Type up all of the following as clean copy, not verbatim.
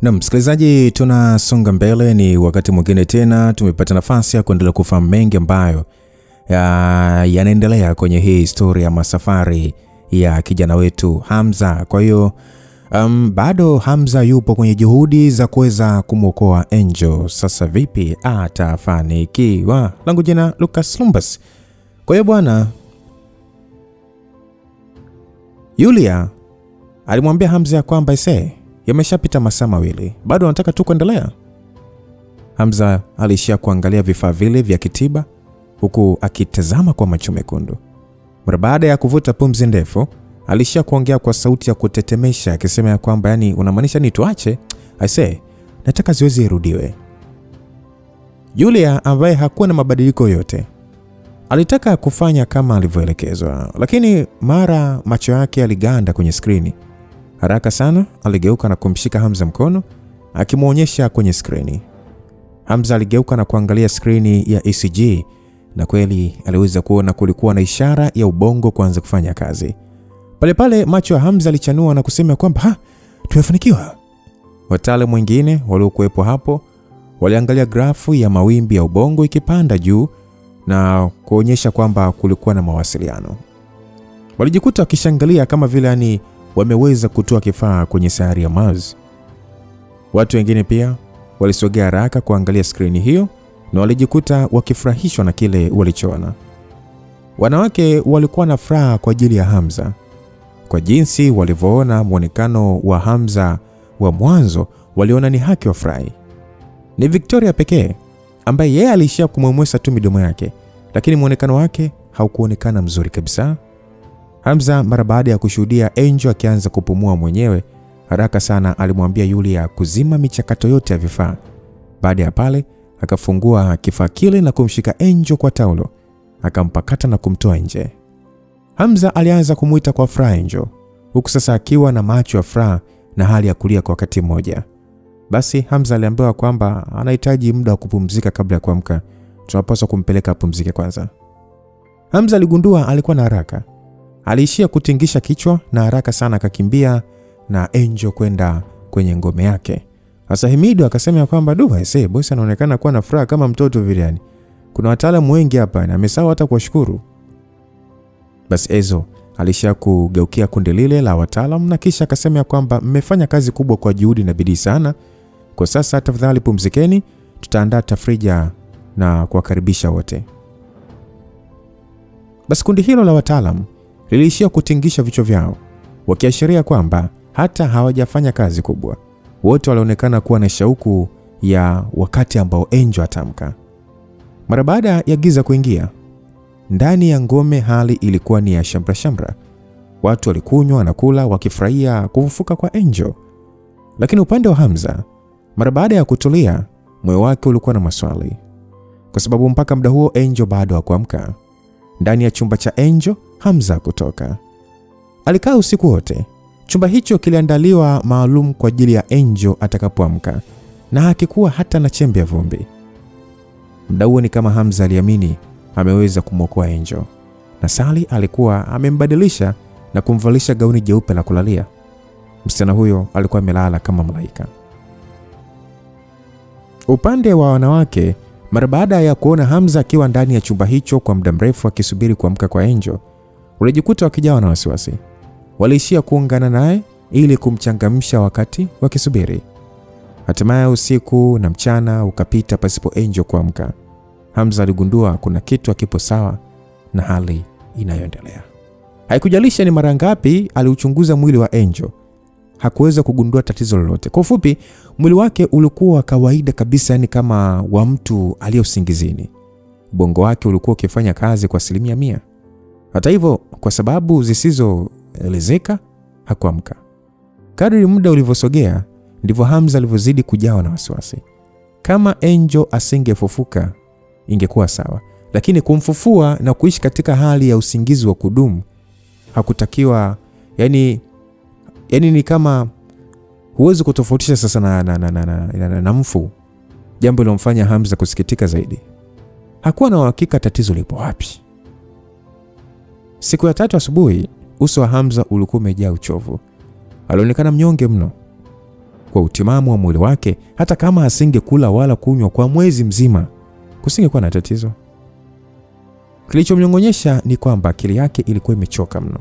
Na msikilizaji, tunasonga mbele. Ni wakati mwingine tena tumepata nafasi ya kuendelea kufahamu mengi ambayo yanaendelea kwenye hii historia ya safari ya kijana wetu Hamza. Kwa hiyo bado Hamza yupo kwenye juhudi za kuweza kumwokoa Angel. Sasa vipi atafanikiwa? Langu jina Lucas Lumbas. Kwa hiyo bwana, Yulia alimwambia Hamza ya kwamba yameshapita masaa mawili, bado anataka tu kuendelea. Hamza alishia kuangalia vifaa vile vya kitiba huku akitazama kwa macho mekundu. Mara baada ya kuvuta pumzi ndefu, alishia kuongea kwa sauti ya kutetemesha akisema ya kwamba unamaanisha ni tuache? Nataka zoezi irudiwe. Yulia ambaye hakuwa na mabadiliko yote alitaka kufanya kama alivyoelekezwa, lakini mara macho yake yaliganda kwenye skrini. Haraka sana aligeuka na kumshika Hamza mkono akimuonyesha kwenye skrini. Hamza aligeuka na kuangalia skrini ya ECG na kweli aliweza kuona kulikuwa na ishara ya ubongo kuanza kufanya kazi. Pale pale macho ya Hamza alichanua na kusema kwamba tumefanikiwa. Wataalamu wengine waliokuwepo hapo waliangalia grafu ya mawimbi ya ubongo ikipanda juu na kuonyesha kwamba kulikuwa na mawasiliano. Walijikuta wakishangalia kama vile wameweza kutoa kifaa kwenye sayari ya Mars. Watu wengine pia walisogea haraka kuangalia skrini hiyo na walijikuta wakifurahishwa na kile walichoona. Wanawake walikuwa na furaha kwa ajili ya Hamza. Kwa jinsi walivyoona muonekano wa Hamza wa mwanzo, waliona ni haki wafurahi. Ni Victoria pekee ambaye yeye alishia kumwemwesa tu midomo yake, lakini muonekano wake haukuonekana mzuri kabisa. Hamza mara baada ya kushuhudia Angel akianza kupumua mwenyewe, haraka sana alimwambia Yulia kuzima michakato yote ya vifaa. Baada ya pale, akafungua kifaa kile na kumshika Angel kwa taulo, akampakata na kumtoa nje. Hamza alianza kumuita kwa furaha Angel, huku sasa akiwa na macho ya furaha na hali ya kulia kwa wakati mmoja. Basi Hamza aliambiwa kwamba anahitaji muda wa kupumzika kabla ya kuamka. Tunapaswa kumpeleka apumzike kwanza. Hamza aligundua alikuwa na haraka. Aliishia kutingisha kichwa na haraka sana akakimbia na Angel kwenda kwenye ngome yake. Sasa Himido akasema kwamba bosi anaonekana kuwa na furaha kama mtoto vile Kuna wataalamu wengi hapa na amesahau hata kuwashukuru. Basi Ezo alishia kugeukia kundi lile la wataalamu na kisha akasema kwamba mmefanya kazi kubwa kwa juhudi na bidii sana. Kwa sasa tafadhali pumzikeni, tutaandaa tafrija na kuwakaribisha wote. Basi kundi hilo la wataalamu liliishia kutingisha vichwa vyao, wakiashiria kwamba hata hawajafanya kazi kubwa. Wote walionekana kuwa na shauku ya wakati ambao Angel atamka. Mara baada ya giza kuingia, ndani ya ngome hali ilikuwa ni ya shamra. Watu walikunywa na kula wakifurahia kufufuka kwa Angel. Lakini upande wa Hamza, mara baada ya kutulia, moyo wake ulikuwa na maswali. Kwa sababu mpaka muda huo Angel bado hakuamka. Ndani ya chumba cha Angel, Hamza kutoka. Alikaa usiku wote. Chumba hicho kiliandaliwa maalum kwa ajili ya Angel atakapoamka na hakikuwa hata na chembe ya vumbi. Muda huo ni kama Hamza aliamini ameweza kumwokoa Angel. Na Sally alikuwa amembadilisha na kumvalisha gauni jeupe la kulalia. Msichana huyo alikuwa amelala kama malaika. Upande wa wanawake, mara baada ya kuona Hamza akiwa ndani ya chumba hicho kwa muda mrefu akisubiri kuamka kwa Angel, walijikuta wakijawa na wasiwasi. Waliishia kuungana naye ili kumchangamsha wakati wakisubiri. Hatimaye usiku na mchana ukapita pasipo Angel kuamka. Hamza aligundua kuna kitu hakipo sawa na hali inayoendelea. Haikujalisha ni mara ngapi aliuchunguza mwili wa Angel, hakuweza kugundua tatizo lolote. Kwa ufupi, mwili wake ulikuwa kawaida kabisa, kama wa mtu aliyosingizini. Ubongo wake ulikuwa ukifanya kazi kwa 100%. Hata hivyo, kwa sababu zisizoelezeka, hakuamka. Kadri muda ulivyosogea, ndivyo Hamza alivyozidi kujawa na wasiwasi. Kama Angel asingefufuka ingekuwa sawa, lakini kumfufua na kuishi katika hali ya usingizi wa kudumu hakutakiwa. Ni kama huwezi kutofautisha sasa na mfu. Jambo lilomfanya Hamza kusikitika zaidi. Hakuwa na uhakika tatizo lipo wapi. Siku ya 3 asubuhi, uso wa Hamza ulikuwa umejaa uchovu. Alionekana mnyonge mno. Kwa utimamu wa mwili wake, hata kama asingekula wala kunywa kwa mwezi mzima, kusingekuwa na tatizo. Kilichomnyong'onyesha ni kwamba akili yake ilikuwa imechoka mno.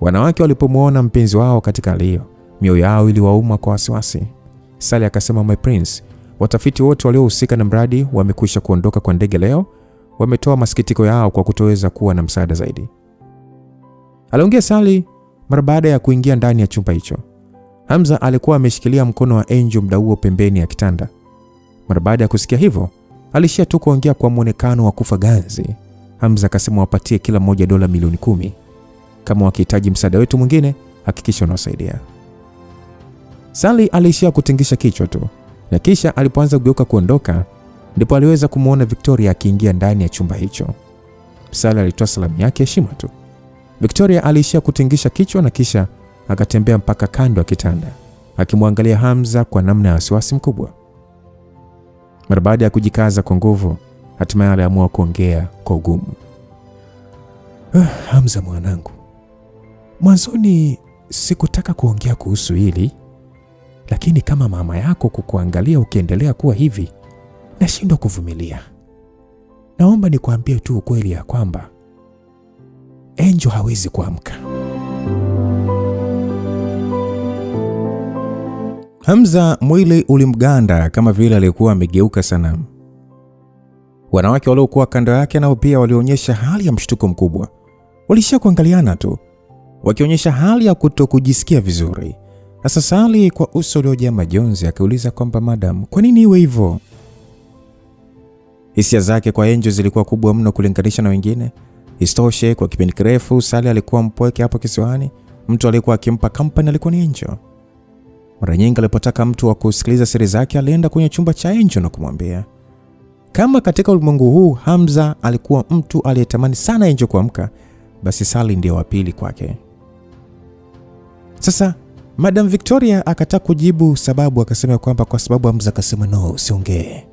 Wanawake walipomwona mpenzi wao katika hali hiyo, mioyo yao iliwauma kwa wasiwasi. Sally akasema, "My prince, watafiti wote waliohusika na mradi wamekwisha kuondoka kwa ndege leo. Wametoa masikitiko yao kwa kutoweza kuwa na msaada zaidi." Aliongea Sally mara baada ya kuingia ndani ya chumba hicho. Hamza alikuwa ameshikilia mkono wa Angel muda huo pembeni ya kitanda. Mara baada ya kusikia hivyo, alishia tu kuongea kwa muonekano wa kufa ganzi. Hamza akasema wapatie kila mmoja dola milioni 10. Kama wakihitaji msaada wetu mwingine, hakikisha unawasaidia. Sally alishia kutingisha kichwa tu, na kisha alipoanza kugeuka kuondoka, ndipo aliweza kumuona Victoria akiingia ndani ya chumba hicho. Sally alitoa salamu yake heshima tu. Victoria alishia kutingisha kichwa na kisha akatembea mpaka kando ya kitanda, akimwangalia Hamza kwa namna ya wasiwasi mkubwa. Mara baada ya kujikaza kwa nguvu, hatimaye aliamua kuongea kwa ugumu. "Hamza mwanangu, mwanzoni sikutaka kuongea kuhusu hili, lakini kama mama yako kukuangalia ukiendelea kuwa hivi, nashindwa kuvumilia. Naomba nikuambie tu ukweli ya kwamba Angel hawezi kuamka." Hamza mwili ulimganda kama vile alikuwa amegeuka sanamu. Wanawake waliokuwa kando yake nao pia walionyesha hali ya mshtuko mkubwa. Walishia kuangaliana tu, wakionyesha hali ya kutokujisikia vizuri. Sasa Sally kwa uso uliojaa majonzi akauliza kwamba, "Madam, kwa nini iwe hivyo?" Hisia zake kwa Angel zilikuwa kubwa mno kulinganisha na wengine. Isitoshe, kwa kipindi kirefu Sally alikuwa mpweke hapo kisiwani. Mtu aliyekuwa akimpa company alikuwa ni Angel. Mara nyingi alipotaka mtu wa kusikiliza siri zake, alienda kwenye chumba cha Angel na kumwambia. Kama katika ulimwengu huu Hamza alikuwa mtu aliyetamani sana Angel kuamka, basi Sally ndiye wa pili kwake. Sasa Madam Victoria akataka kujibu sababu, akasema kwamba kwa sababu Hamza akasema no, usiongee.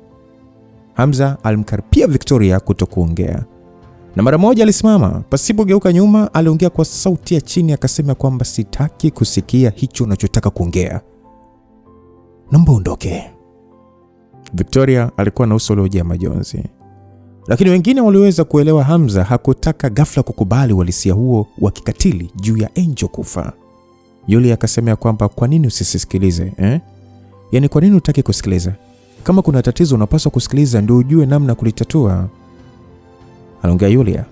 Hamza alimkaripia Victoria kutokuongea. Na mara moja alisimama, pasipo geuka nyuma, aliongea kwa sauti ya chini akasema kwamba sitaki kusikia hicho unachotaka kuongea. Naomba ondoke. Victoria alikuwa na uso uliojaa majonzi. Lakini wengine waliweza kuelewa Hamza hakutaka ghafla kukubali uhalisia huo wa kikatili juu ya Angel kufa. Yule akasema kwamba kwa nini usisikilize, Yaani kwa nini hutaki kusikiliza? Kama kuna tatizo unapaswa kusikiliza ndio ujue namna kulitatua. Aliongea Yulia,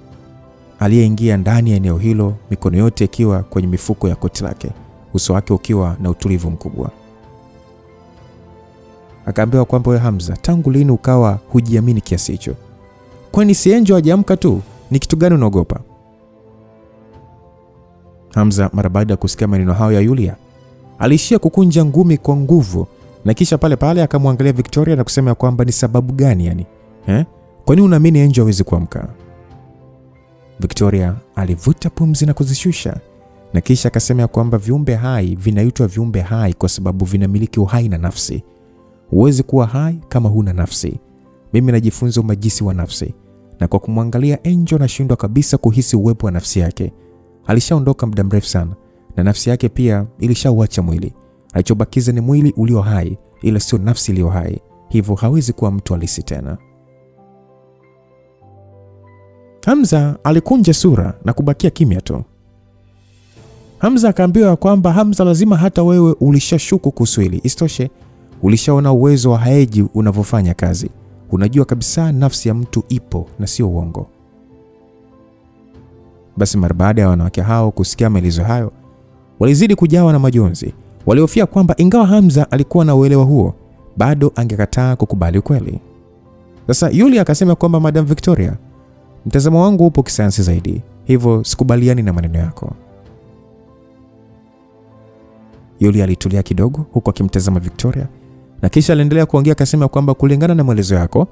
aliyeingia ndani ya eneo hilo, mikono yote ikiwa kwenye mifuko ya koti lake, uso wake ukiwa na utulivu mkubwa. Akaambiwa kwamba wewe Hamza, tangu lini ukawa hujiamini kiasi hicho? Kwani si Angel hajaamka tu? Ni kitu gani unaogopa? Hamza mara baada ya kusikia maneno hayo ya Yulia, alishia kukunja ngumi kwa nguvu, na kisha pale pale akamwangalia Victoria na kusema kwamba ni sababu gani yani? Kwa nini unaamini Angel hawezi kuamka? Victoria alivuta pumzi na kuzishusha, na kisha akasema kwamba viumbe hai vinaitwa viumbe hai kwa sababu vinamiliki uhai na nafsi. Huwezi kuwa hai kama huna nafsi. Mimi najifunza umajisi wa nafsi, na kwa kumwangalia Angel nashindwa kabisa kuhisi uwepo wa nafsi yake. Alishaondoka muda mrefu sana, na nafsi yake pia ilishauacha mwili. Alichobakiza ni mwili ulio hai, ila sio nafsi iliyo hai. Hivyo hawezi kuwa mtu halisi tena. Hamza alikunja sura na kubakia kimya tu. Hamza akaambiwa kwamba Hamza, lazima hata wewe ulishashuku kuhusu hili. Isitoshe, ulishaona uwezo wa Haeji unavyofanya kazi. Unajua kabisa nafsi ya mtu ipo na sio uongo. Basi mara baada ya wanawake hao kusikia maelezo hayo, walizidi kujawa na majonzi. Walihofia kwamba ingawa Hamza alikuwa na uelewa huo, bado angekataa kukubali ukweli. Sasa Yulia akasema kwamba Madam Victoria, mtazamo wangu upo kisayansi zaidi, hivyo sikubaliani na maneno yako. Yulia alitulia kidogo huku akimtazama Victoria, na kisha aliendelea kuongea akasema kwamba kulingana na maelezo yako,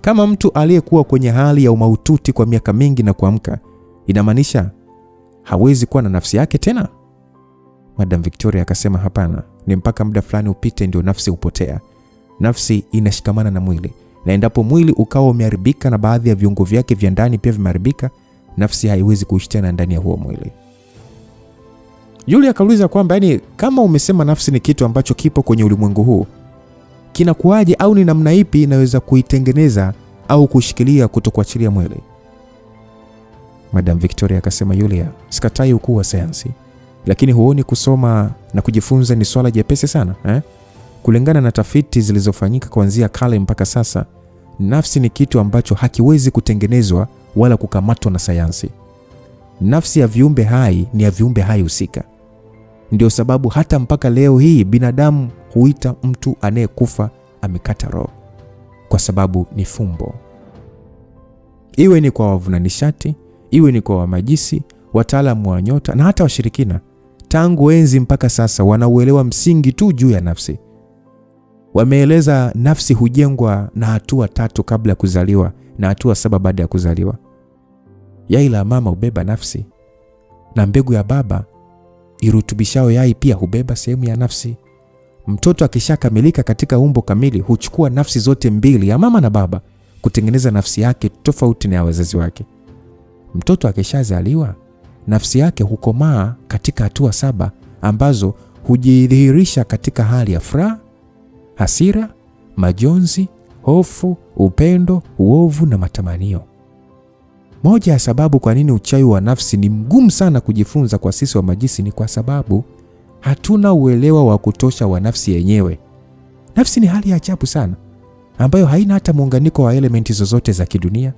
kama mtu aliyekuwa kwenye hali ya umaututi kwa miaka mingi na kuamka, inamaanisha hawezi kuwa na nafsi yake tena? Madam Victoria akasema hapana, ni mpaka muda fulani upite ndio nafsi upotea. Nafsi inashikamana na mwili, na endapo mwili ukawa umeharibika na baadhi ya viungo vyake vya ndani pia vimeharibika, nafsi haiwezi kuishi tena ndani ya huo mwili. Yulia akauliza kwamba yani kama umesema nafsi ni kitu ambacho kipo kwenye ulimwengu huu, kinakuaje au ni namna ipi inaweza kuitengeneza au kushikilia kutokuachilia mwili? Madam Victoria akasema, Yulia, sikatai ukuu wa sayansi, lakini huoni kusoma na kujifunza ni swala jepesi sana Kulingana na tafiti zilizofanyika kuanzia kale mpaka sasa, nafsi ni kitu ambacho hakiwezi kutengenezwa wala kukamatwa na sayansi. Nafsi ya viumbe hai ni ya viumbe hai husika. Ndio sababu hata mpaka leo hii binadamu huita mtu anayekufa amekata roho, kwa sababu ni fumbo. Iwe ni kwa wavuna nishati, iwe ni kwa wamajisi, wataalamu wa nyota na hata washirikina, tangu enzi mpaka sasa wanauelewa msingi tu juu ya nafsi. Wameeleza nafsi hujengwa na hatua 3 kabla ya kuzaliwa na hatua 7 baada ya kuzaliwa. Yai la mama hubeba nafsi, na mbegu ya baba irutubishao yai pia hubeba sehemu ya nafsi. Mtoto akishakamilika katika umbo kamili huchukua nafsi zote mbili, ya mama na baba, kutengeneza nafsi yake tofauti na ya wazazi wake. Mtoto akishazaliwa, nafsi yake hukomaa katika hatua 7 ambazo hujidhihirisha katika hali ya furaha, hasira, majonzi, hofu, upendo, uovu na matamanio. Moja ya sababu kwa nini uchawi wa nafsi ni mgumu sana kujifunza kwa sisi wa majisi ni kwa sababu hatuna uelewa wa kutosha wa nafsi yenyewe. Nafsi ni hali ya ajabu sana ambayo haina hata muunganiko wa elementi zozote za kidunia.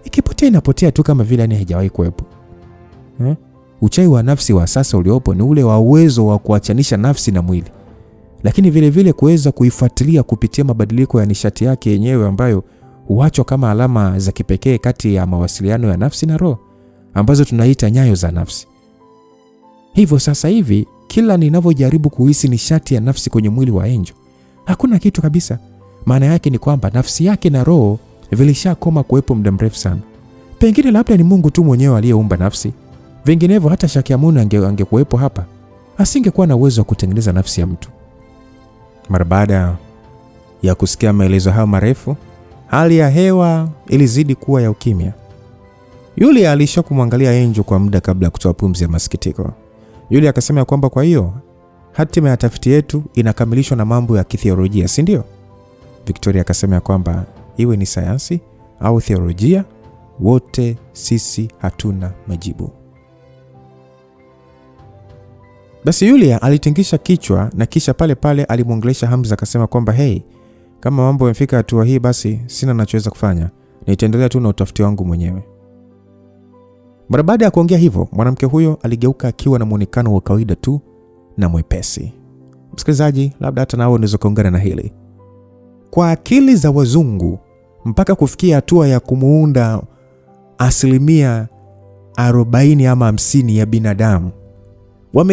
Ikipotea inapotea tu kama vile haijawahi kuwepo. Uchawi wa nafsi wa sasa uliopo ni ule wa uwezo wa kuachanisha nafsi na mwili, lakini vile vile kuweza kuifuatilia kupitia mabadiliko ya nishati yake yenyewe ambayo huachwa kama alama za kipekee kati ya mawasiliano ya nafsi na roho, ambazo tunaita nyayo za nafsi. Hivyo sasa hivi kila ninavyojaribu kuhisi nishati ya nafsi kwenye mwili wa Angel, hakuna kitu kabisa. Maana yake ni kwamba nafsi yake na roho vilishakoma kuwepo muda mrefu sana. Pengine labda ni Mungu tu mwenyewe aliyeumba nafsi. Vinginevyo hata Shakyamuni angekuwepo hapa, asingekuwa na uwezo wa kutengeneza nafsi ya mtu. Mara baada ya kusikia maelezo hayo marefu, hali ya hewa ilizidi kuwa ya ukimya. Yulia alishakumwangalia Angel kwa muda kabla ya kutoa pumzi ya masikitiko. Yulia akasema kwamba kwa hiyo hatima ya tafiti yetu inakamilishwa na mambo ya kithiolojia, si ndio? Victoria akasema kwamba iwe ni sayansi au theolojia, wote sisi hatuna majibu. Basi Yulia alitingisha kichwa na kisha pale pale alimwongelesha Hamza akasema kwamba hey, kama mambo yamefika hatua hii basi sina nachoweza kufanya. Nitaendelea tu na utafiti wangu mwenyewe. Mara baada ya kuongea hivyo, mwanamke huyo aligeuka akiwa na muonekano wa kawaida tu na mwepesi. Msikilizaji, labda hata nawe unaweza kuungana na hili. Kwa akili za wazungu, mpaka kufikia hatua ya kumuunda 40% ama 50% ya binadamu,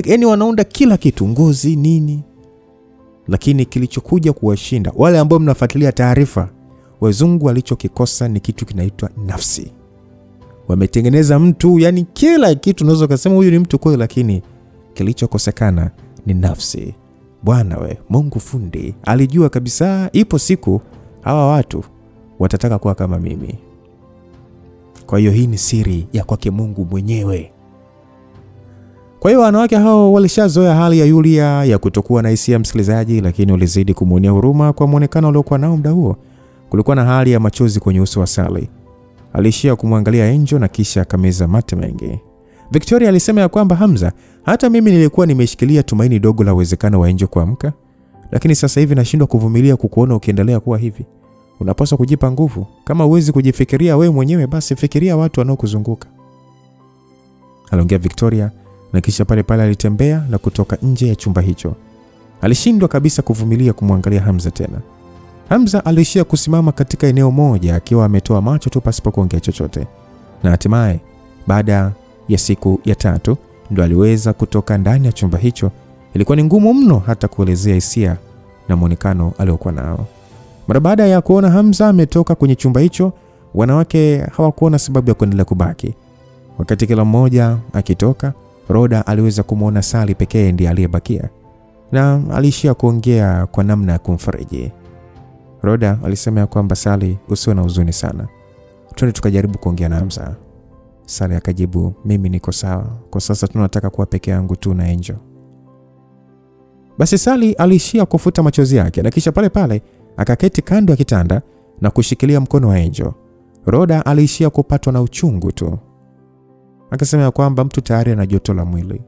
yaani wanaunda kila kitu, ngozi nini. Lakini kilichokuja kuwashinda wale ambao mnafuatilia taarifa, wazungu walichokikosa ni kitu kinaitwa nafsi. Wametengeneza mtu, yani kila kitu unaweza kusema huyu ni mtu kweli, lakini kilichokosekana ni nafsi. Bwana we, Mungu fundi alijua kabisa ipo siku hawa watu watataka kuwa kama mimi. Kwa hiyo hii ni siri ya kwake Mungu mwenyewe. Kwa hiyo wanawake hao walishazoea hali ya Yulia ya kutokuwa na hisia, msikilizaji, lakini walizidi kumuonea huruma kwa muonekano aliokuwa nao muda huo. Kulikuwa na hali ya machozi kwenye uso wa Sally. Alishia kumwangalia Angel na kisha akameza mate mengi. Victoria alisema ya kwamba Hamza, hata mimi nilikuwa nimeshikilia tumaini dogo la uwezekano wa Angel kuamka, lakini sasa hivi nashindwa kuvumilia kukuona ukiendelea kuwa hivi. Unapaswa kujipa nguvu. Kama huwezi kujifikiria wewe mwenyewe, basi fikiria watu wanaokuzunguka. Aliongea Victoria na kisha pale pale alitembea na kutoka nje ya chumba hicho. Alishindwa kabisa kuvumilia kumwangalia Hamza tena. Hamza alishia kusimama katika eneo moja akiwa ametoa macho tu pasipo kuongea chochote. Na hatimaye baada ya siku ya 3 ndo aliweza kutoka ndani ya chumba hicho. Ilikuwa ni ngumu mno hata kuelezea hisia na muonekano aliokuwa nao. Mara baada ya kuona Hamza ametoka kwenye chumba hicho, wanawake hawakuona sababu ya kuendelea kubaki. Wakati kila mmoja akitoka, Roda aliweza kumuona Sally pekee ndiye aliyebakia, na alishia kuongea kwa namna ya kumfariji. Roda alisema kwamba Sally, usiwe na huzuni sana. Twende tukajaribu kuongea na Hamza. Sally akajibu, mimi niko sawa. Kwa sasa tunataka kuwa peke yangu tu na Angel. Basi Sally aliishia kufuta machozi yake na kisha pale pale akaketi kando ya kitanda na kushikilia mkono wa Angel. Rhoda aliishia kupatwa na uchungu tu. Akasema kwamba mtu tayari ana joto la mwili,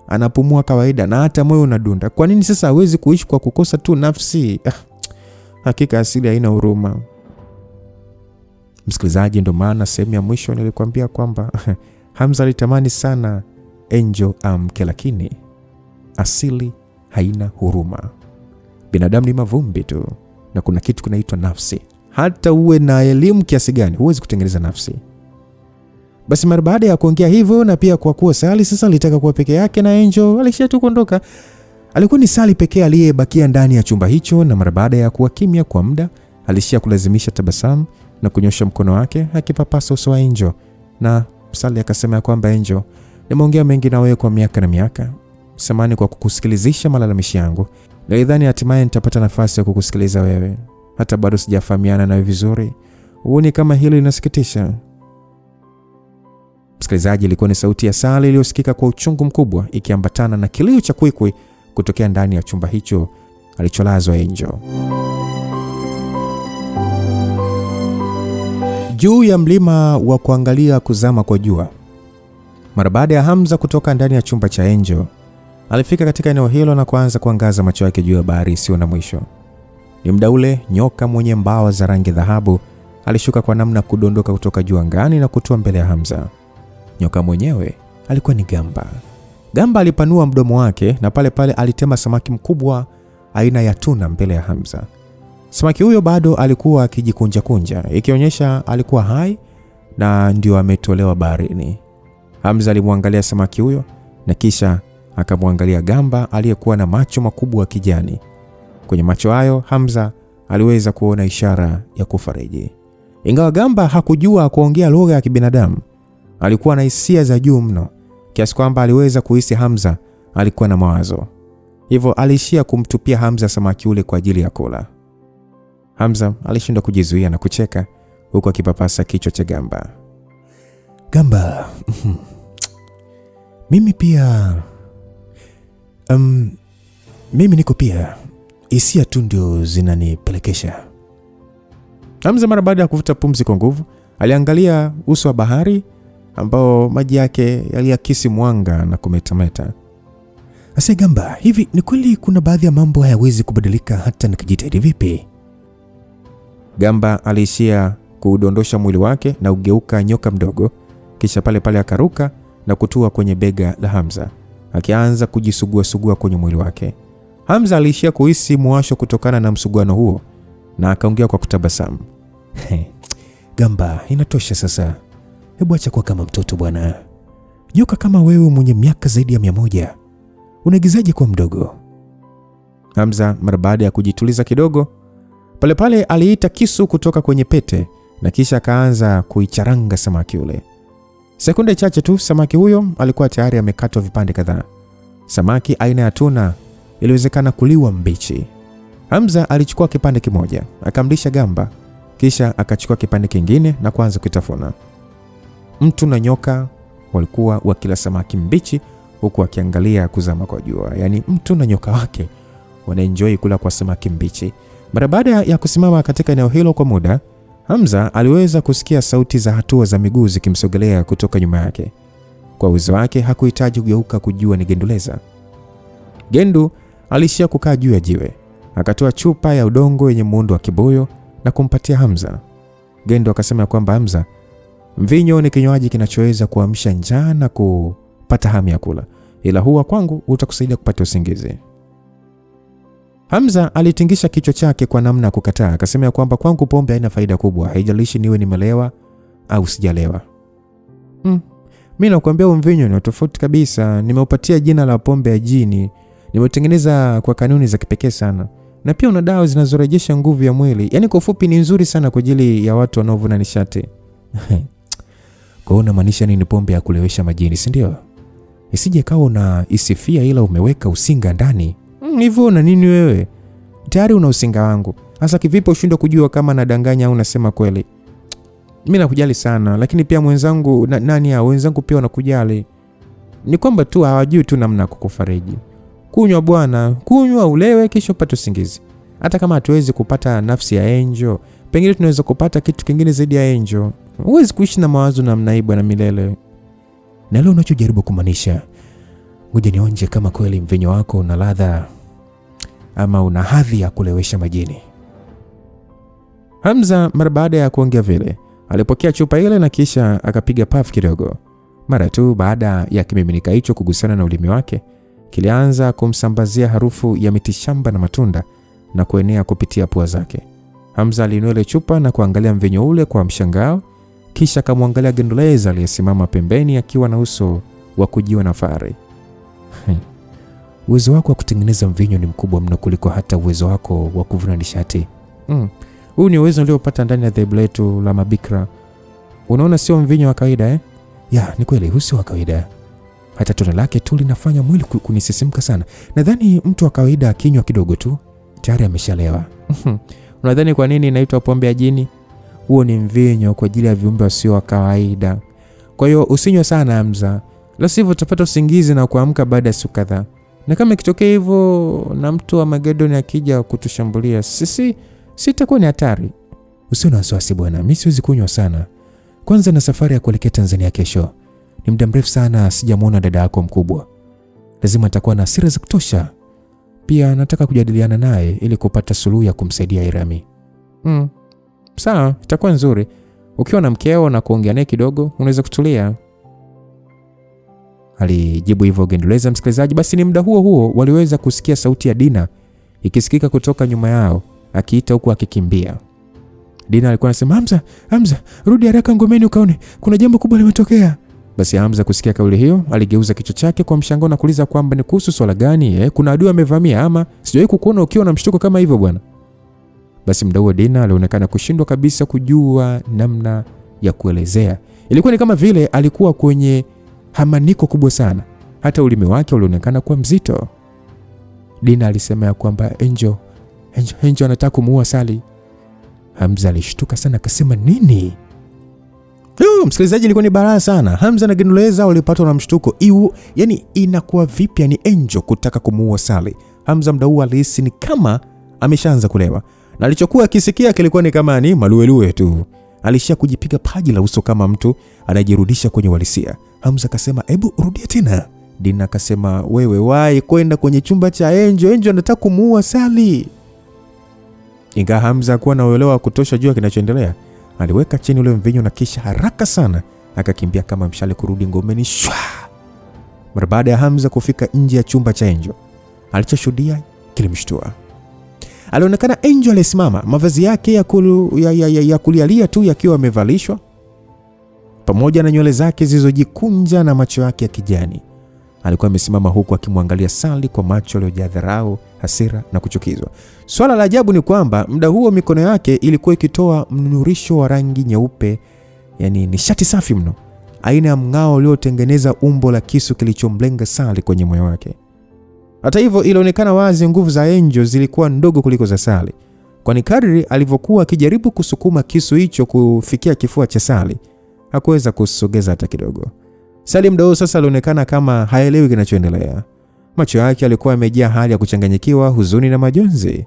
anapumua kawaida na hata moyo unadunda. Kwa nini sasa hawezi kuishi kwa kukosa tu nafsi? Hakika asili haina huruma. Msikilizaji, ndio maana sehemu ya mwisho nilikwambia kwamba Hamza alitamani sana Angel amke, lakini asili haina huruma. Binadamu ni mavumbi tu, na kuna kitu kinaitwa nafsi. Hata uwe na elimu kiasi gani, huwezi kutengeneza nafsi. Basi mara baada ya kuongea hivyo, na pia kwa kuwa Sally sasa alitaka kuwa peke yake na Angel, alishia tu kuondoka. Alikuwa ni Sally pekee aliyebakia ndani ya chumba hicho, na mara baada ya kuwa kimya kwa muda, alishia kulazimisha tabasamu na kunyosha mkono wake akipapasa uso wa Angel. Na Sally akasema kwamba Angel, nimeongea mengi na wewe kwa miaka na miaka. Samahani kwa kukusikilizisha malalamishi yangu. Nilidhani hatimaye nitapata nafasi ya kukusikiliza wewe. Hata bado sijafahamiana nawe vizuri. Uone kama hilo linasikitisha. Msikilizaji, ilikuwa ni sauti ya Sally iliyosikika kwa uchungu mkubwa ikiambatana na kilio cha kwikwi kutokea ndani ya chumba hicho alicholazwa Angel. Juu ya mlima wa kuangalia kuzama kwa jua. Mara baada ya Hamza kutoka ndani ya chumba cha Angel, alifika katika eneo hilo na kuanza kuangaza macho yake juu ya bahari isiyo na mwisho. Ni muda ule nyoka mwenye mbawa za rangi dhahabu alishuka kwa namna kudondoka kutoka juu angani na kutua mbele ya Hamza. Nyoka mwenyewe alikuwa ni Gamba. Gamba alipanua mdomo wake na pale pale alitema samaki mkubwa aina ya tuna mbele ya Hamza. Samaki huyo bado alikuwa akijikunja, ikionyesha alikuwa hai na ndio ametolewa baharini. Hamza alimwangalia samaki huyo na kisha akamwangalia Gamba aliyekuwa na macho makubwa ya kijani. Kwenye macho hayo Hamza aliweza kuona ishara ya kufariji. Ingawa Gamba hakujua kuongea lugha ya kibinadamu, alikuwa na hisia za juu mno kiasi kwamba aliweza kuhisi Hamza alikuwa na mawazo. Hivyo aliishia kumtupia Hamza samaki ule kwa ajili ya kula. Hamza alishindwa kujizuia na kucheka huku akipapasa kichwa cha Gamba. Gamba, mimi pia mimi niko pia, hisia tu ndio zinanipelekesha. Hamza mara baada ya kuvuta pumzi kwa nguvu aliangalia uso wa bahari ambao maji yake yaliakisi mwanga na kumetameta. Asa Gamba, hivi ni kweli kuna baadhi ya mambo hayawezi kubadilika hata nikijitahidi vipi? Gamba aliishia kuudondosha mwili wake na ugeuka nyoka mdogo, kisha pale pale akaruka na kutua kwenye bega la Hamza, akianza kujisugua kwenye mwili wake. Hamza aliishia kuhisi muwasho kutokana na msuguano huo na akaongea kwa kutabasamu. Gamba, inatosha sasa. Hebu acha kuwa kama mtoto bwana. Nyoka kama wewe mwenye miaka zaidi ya 100, unaigizaje kwa mdogo? Hamza mara baada ya kujituliza kidogo, pale pale aliita kisu kutoka kwenye pete na kisha akaanza kuicharanga samaki ule. Sekunde chache tu samaki huyo alikuwa tayari amekatwa vipande kadhaa. Samaki aina ya tuna iliwezekana kuliwa mbichi. Hamza alichukua kipande kimoja, akamlisha Gamba, kisha akachukua kipande kingine na kuanza kutafuna. Mtu na nyoka walikuwa wakila samaki mbichi huku wakiangalia kuzama kwa jua. Yaani mtu na nyoka wake wanaenjoy kula kwa samaki mbichi. Mara baada ya kusimama katika eneo hilo kwa muda, Hamza aliweza kusikia sauti za hatua za miguu zikimsogelea kutoka nyuma yake. Kwa uwezo wake hakuhitaji kugeuka kujua ni Genduleza. Gendu alishia kukaa juu ya jiwe, akatoa chupa ya udongo yenye muundo wa kibuyu na kumpatia Hamza. Gendu akasema kwamba Hamza, mvinyo ni kinywaji kinachoweza kuamsha njaa na kupata hamu ya kula, ila huwa kwangu utakusaidia kupata usingizi. Hamza alitingisha kichwa chake kwa namna ya kukataa, akasema kwamba kwangu pombe haina faida kubwa, haijalishi niwe nimelewa au sijalewa. Mimi nakwambia mvinyo ni tofauti kabisa, nimeupatia jina la pombe ya jini, nimeutengeneza kwa kanuni za kipekee sana. Na pia una dawa zinazorejesha nguvu ya mwili. Yaani kwa ufupi ni nzuri sana kwa ajili ya watu wanaovuna nishati. Kwa unamaanisha nini pombe ya kulewesha majini, si ndio? Isije kawa una isifia ila umeweka usinga ndani. Hivyo na nini wewe? Tayari una usinga wangu. Sasa kivipi ushindwe kujua kama nadanganya au unasema kweli? Mimi nakujali sana, lakini pia mwenzangu wenzangu pia wanakujali. Ni kwamba tu hawajui tu namna kukufariji. Kunywa bwana, kunywa ulewe kisha upate usingizi. Hata kama hatuwezi kupata nafsi ya Angel, pengine tunaweza kupata kitu kingine zaidi ya Angel. Huwezi kuishi na mawazo namna hii bwana milele. Na leo unachojaribu kumaanisha, ngoja nionje kama kweli mvinyo wako una ladha ama una hadhi ya kulewesha majini. Hamza mara baada ya kuongea vile, alipokea chupa ile na kisha akapiga puff kidogo. Mara tu baada ya kimiminika hicho kugusana na ulimi wake, kilianza kumsambazia harufu ya mitishamba na matunda na kuenea kupitia pua zake. Hamza aliinua ile chupa na kuangalia mvinyo ule kwa mshangao, kisha akamwangalia Gendoleza aliyesimama pembeni akiwa na uso wa kujiwa na fahari. Uwezo wako wa kutengeneza mvinyo ni mkubwa mno kuliko hata uwezo wako wa kuvuna nishati. Huu ni uwezo uliopata ndani ya dhehebu letu la mabikra. Unaona sio mvinyo wa kawaida Ya, ni kweli husi wa kawaida. Hata tone lake tu linafanya mwili kunisisimka sana. Nadhani mtu wa kawaida akinywa kidogo tu tayari ameshalewa. Unadhani kwa nini inaitwa pombe ya jini? Huo ni mvinyo kwa ajili ya viumbe wasio wa kawaida. Kwa hiyo usinywe sana Hamza, la sivyo utapata usingizi na kuamka baada ya siku kadhaa. Na kama ikitokea hivyo na mtu wa Magedoni akija kutushambulia, sitakuwa ni hatari. Usiwe na wasiwasi bwana, mimi siwezi kunywa sana. Kwanza na safari ya kuelekea Tanzania kesho. Ni muda mrefu sana sijamuona dada yako mkubwa. Lazima atakuwa na hasira za kutosha. Pia nataka kujadiliana naye ili kupata suluhu ya kumsaidia Irami. Sawa, itakuwa nzuri. Ukiwa na mkeo na kuongea naye kidogo, unaweza kutulia. Alijibu hivyo Gendoleza msikilizaji. Basi ni muda huo waliweza kusikia sauti ya Dina ikisikika kutoka nyuma yao, akiita huku akikimbia. Dina alikuwa anasema, Hamza, rudi haraka ngomeni ukaone, kuna jambo kubwa limetokea. Basi Hamza kusikia kauli hiyo, aligeuza kichwa chake kwa mshangao na kuuliza kwamba ni kuhusu swala gani? Kuna adui amevamia ama? Sijawahi kukuona ukiwa na mshtuko kama hivyo bwana. Basi mdau wa Dina alionekana kushindwa kabisa kujua namna ya kuelezea. Ilikuwa ni kama vile alikuwa kwenye hamaniko kubwa sana. Hata ulimi wake ulionekana kuwa mzito. Dina alisema ya kwamba Angel anataka kumuua Sally. Hamza alishtuka sana akasema nini? Msikilizaji, ilikuwa ni balaa sana. Hamza na Gendoleza walipatwa na mshtuko. Yani inakuwa vipi yani Angel kutaka kumuua Sally? Hamza mdau alihisi ni kama ameshaanza kulewa. Na alichokuwa akisikia kilikuwa ni kama ni maluelue tu. Alishia kujipiga paji la uso kama mtu anajirudisha kwenye uhalisia. Hamza akasema, "Hebu rudia tena." Dina akasema, "Wewe wahi kwenda kwenye chumba cha Angel anataka kumuua Sally." Ingawa Hamza hakuwa na uelewa wa kutosha juu ya kinachoendelea, aliweka chini ule mvinyo na kisha haraka sana akakimbia kama mshale kurudi ngomeni. Mara baada ya Hamza kufika nje ya chumba cha Angel, alichoshuhudia kilimshtua. Alionekana Angel alisimama, mavazi yake ya kulialia tu yakiwa yamevalishwa, pamoja na nywele zake zilizojikunja na macho yake ya kijani. Alikuwa amesimama huku akimwangalia Sally kwa macho yaliyojaa dharau, hasira na kuchukizwa. Swala la ajabu ni kwamba muda huo mikono yake ilikuwa ikitoa mnurisho wa rangi nyeupe, yani nishati safi mno, aina ya mng'ao uliotengeneza umbo la kisu kilichomlenga Sally kwenye moyo wake. Hata hivyo, ilionekana wazi nguvu za Angel zilikuwa ndogo kuliko za Sally, kwani kadri alivyokuwa akijaribu kusukuma kisu hicho kufikia kifua cha Sally, hakuweza kusogeza hata kidogo. Sally mdao sasa alionekana kama haelewi kinachoendelea. Macho yake yalikuwa yamejaa hali ya kuchanganyikiwa, huzuni na majonzi.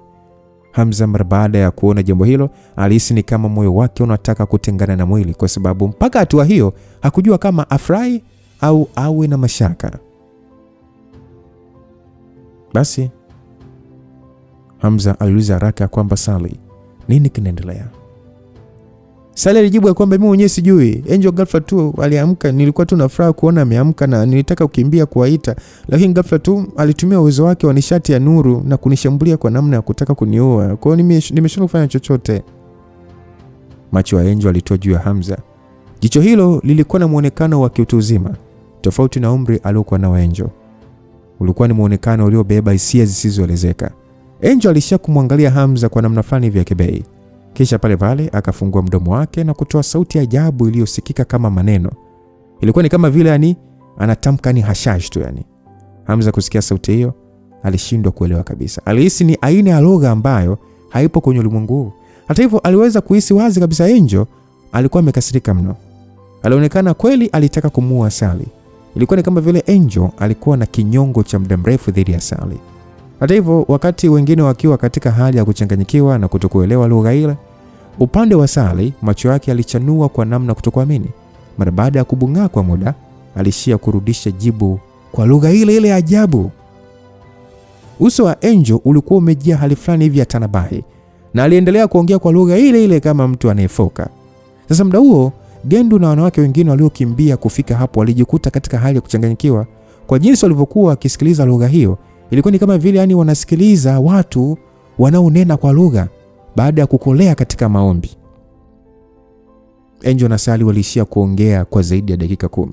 Hamza mara baada ya kuona jambo hilo, alihisi ni kama moyo wake unataka kutengana na mwili, kwa sababu mpaka hatua hiyo hakujua kama afurahi au awe na mashaka. Basi Hamza aliuliza haraka kwamba Sally, nini kinaendelea? Sally alijibu kwamba mimi mwenyewe sijui. Angel ghafla tu aliamka, nilikuwa tu na furaha kuona ameamka na nilitaka kukimbia kuwaita, lakini ghafla tu alitumia uwezo wake wa nishati ya nuru na kunishambulia kwa namna ya kutaka kuniua. Kwa hiyo nimeshindwa kufanya chochote. Macho ya Angel alitoa juu ya Hamza. Jicho hilo lilikuwa na muonekano wa kiutu uzima, tofauti na umri aliokuwa nao Angel. Ulikuwa ni muonekano uliobeba hisia zisizoelezeka. Angel alishia kumwangalia Hamza kwa namna fulani vya kibei. Kisha pale akafungua mdomo wake na kutoa sauti ya ajabu iliyosikika kama maneno. Ilikuwa ni kama vile anatamka ni hashash tu . Hamza kusikia sauti hiyo, alishindwa kuelewa kabisa. Alihisi ni aina ya lugha ambayo haipo kwenye ulimwengu. Hata hivyo aliweza kuhisi wazi kabisa Angel alikuwa amekasirika mno. Alionekana kweli alitaka kumuua Sally. Ilikuwa ni kama vile Angel alikuwa na kinyongo cha muda mrefu dhidi ya Sally. Hata hivyo, wakati wengine wakiwa katika hali ya kuchanganyikiwa na kutokuelewa lugha ile, upande wa Sally macho yake yalichanua kwa namna kutokuamini. Mara baada ya kubung'aa kwa muda, alishia kurudisha jibu kwa lugha ile ile ajabu. Uso wa Angel ulikuwa umejaa hali fulani hivi ya tanabahi, na aliendelea kuongea kwa lugha ile ile kama mtu anayefoka. Sasa muda huo, Gendu na wanawake wengine waliokimbia kufika hapo walijikuta katika hali ya kuchanganyikiwa kwa jinsi walivyokuwa wakisikiliza lugha hiyo. Ilikuwa ni kama vile wanasikiliza watu wanaonena kwa lugha baada ya kukolea katika maombi. Angel na Sally walishia kuongea kwa zaidi ya dakika 10.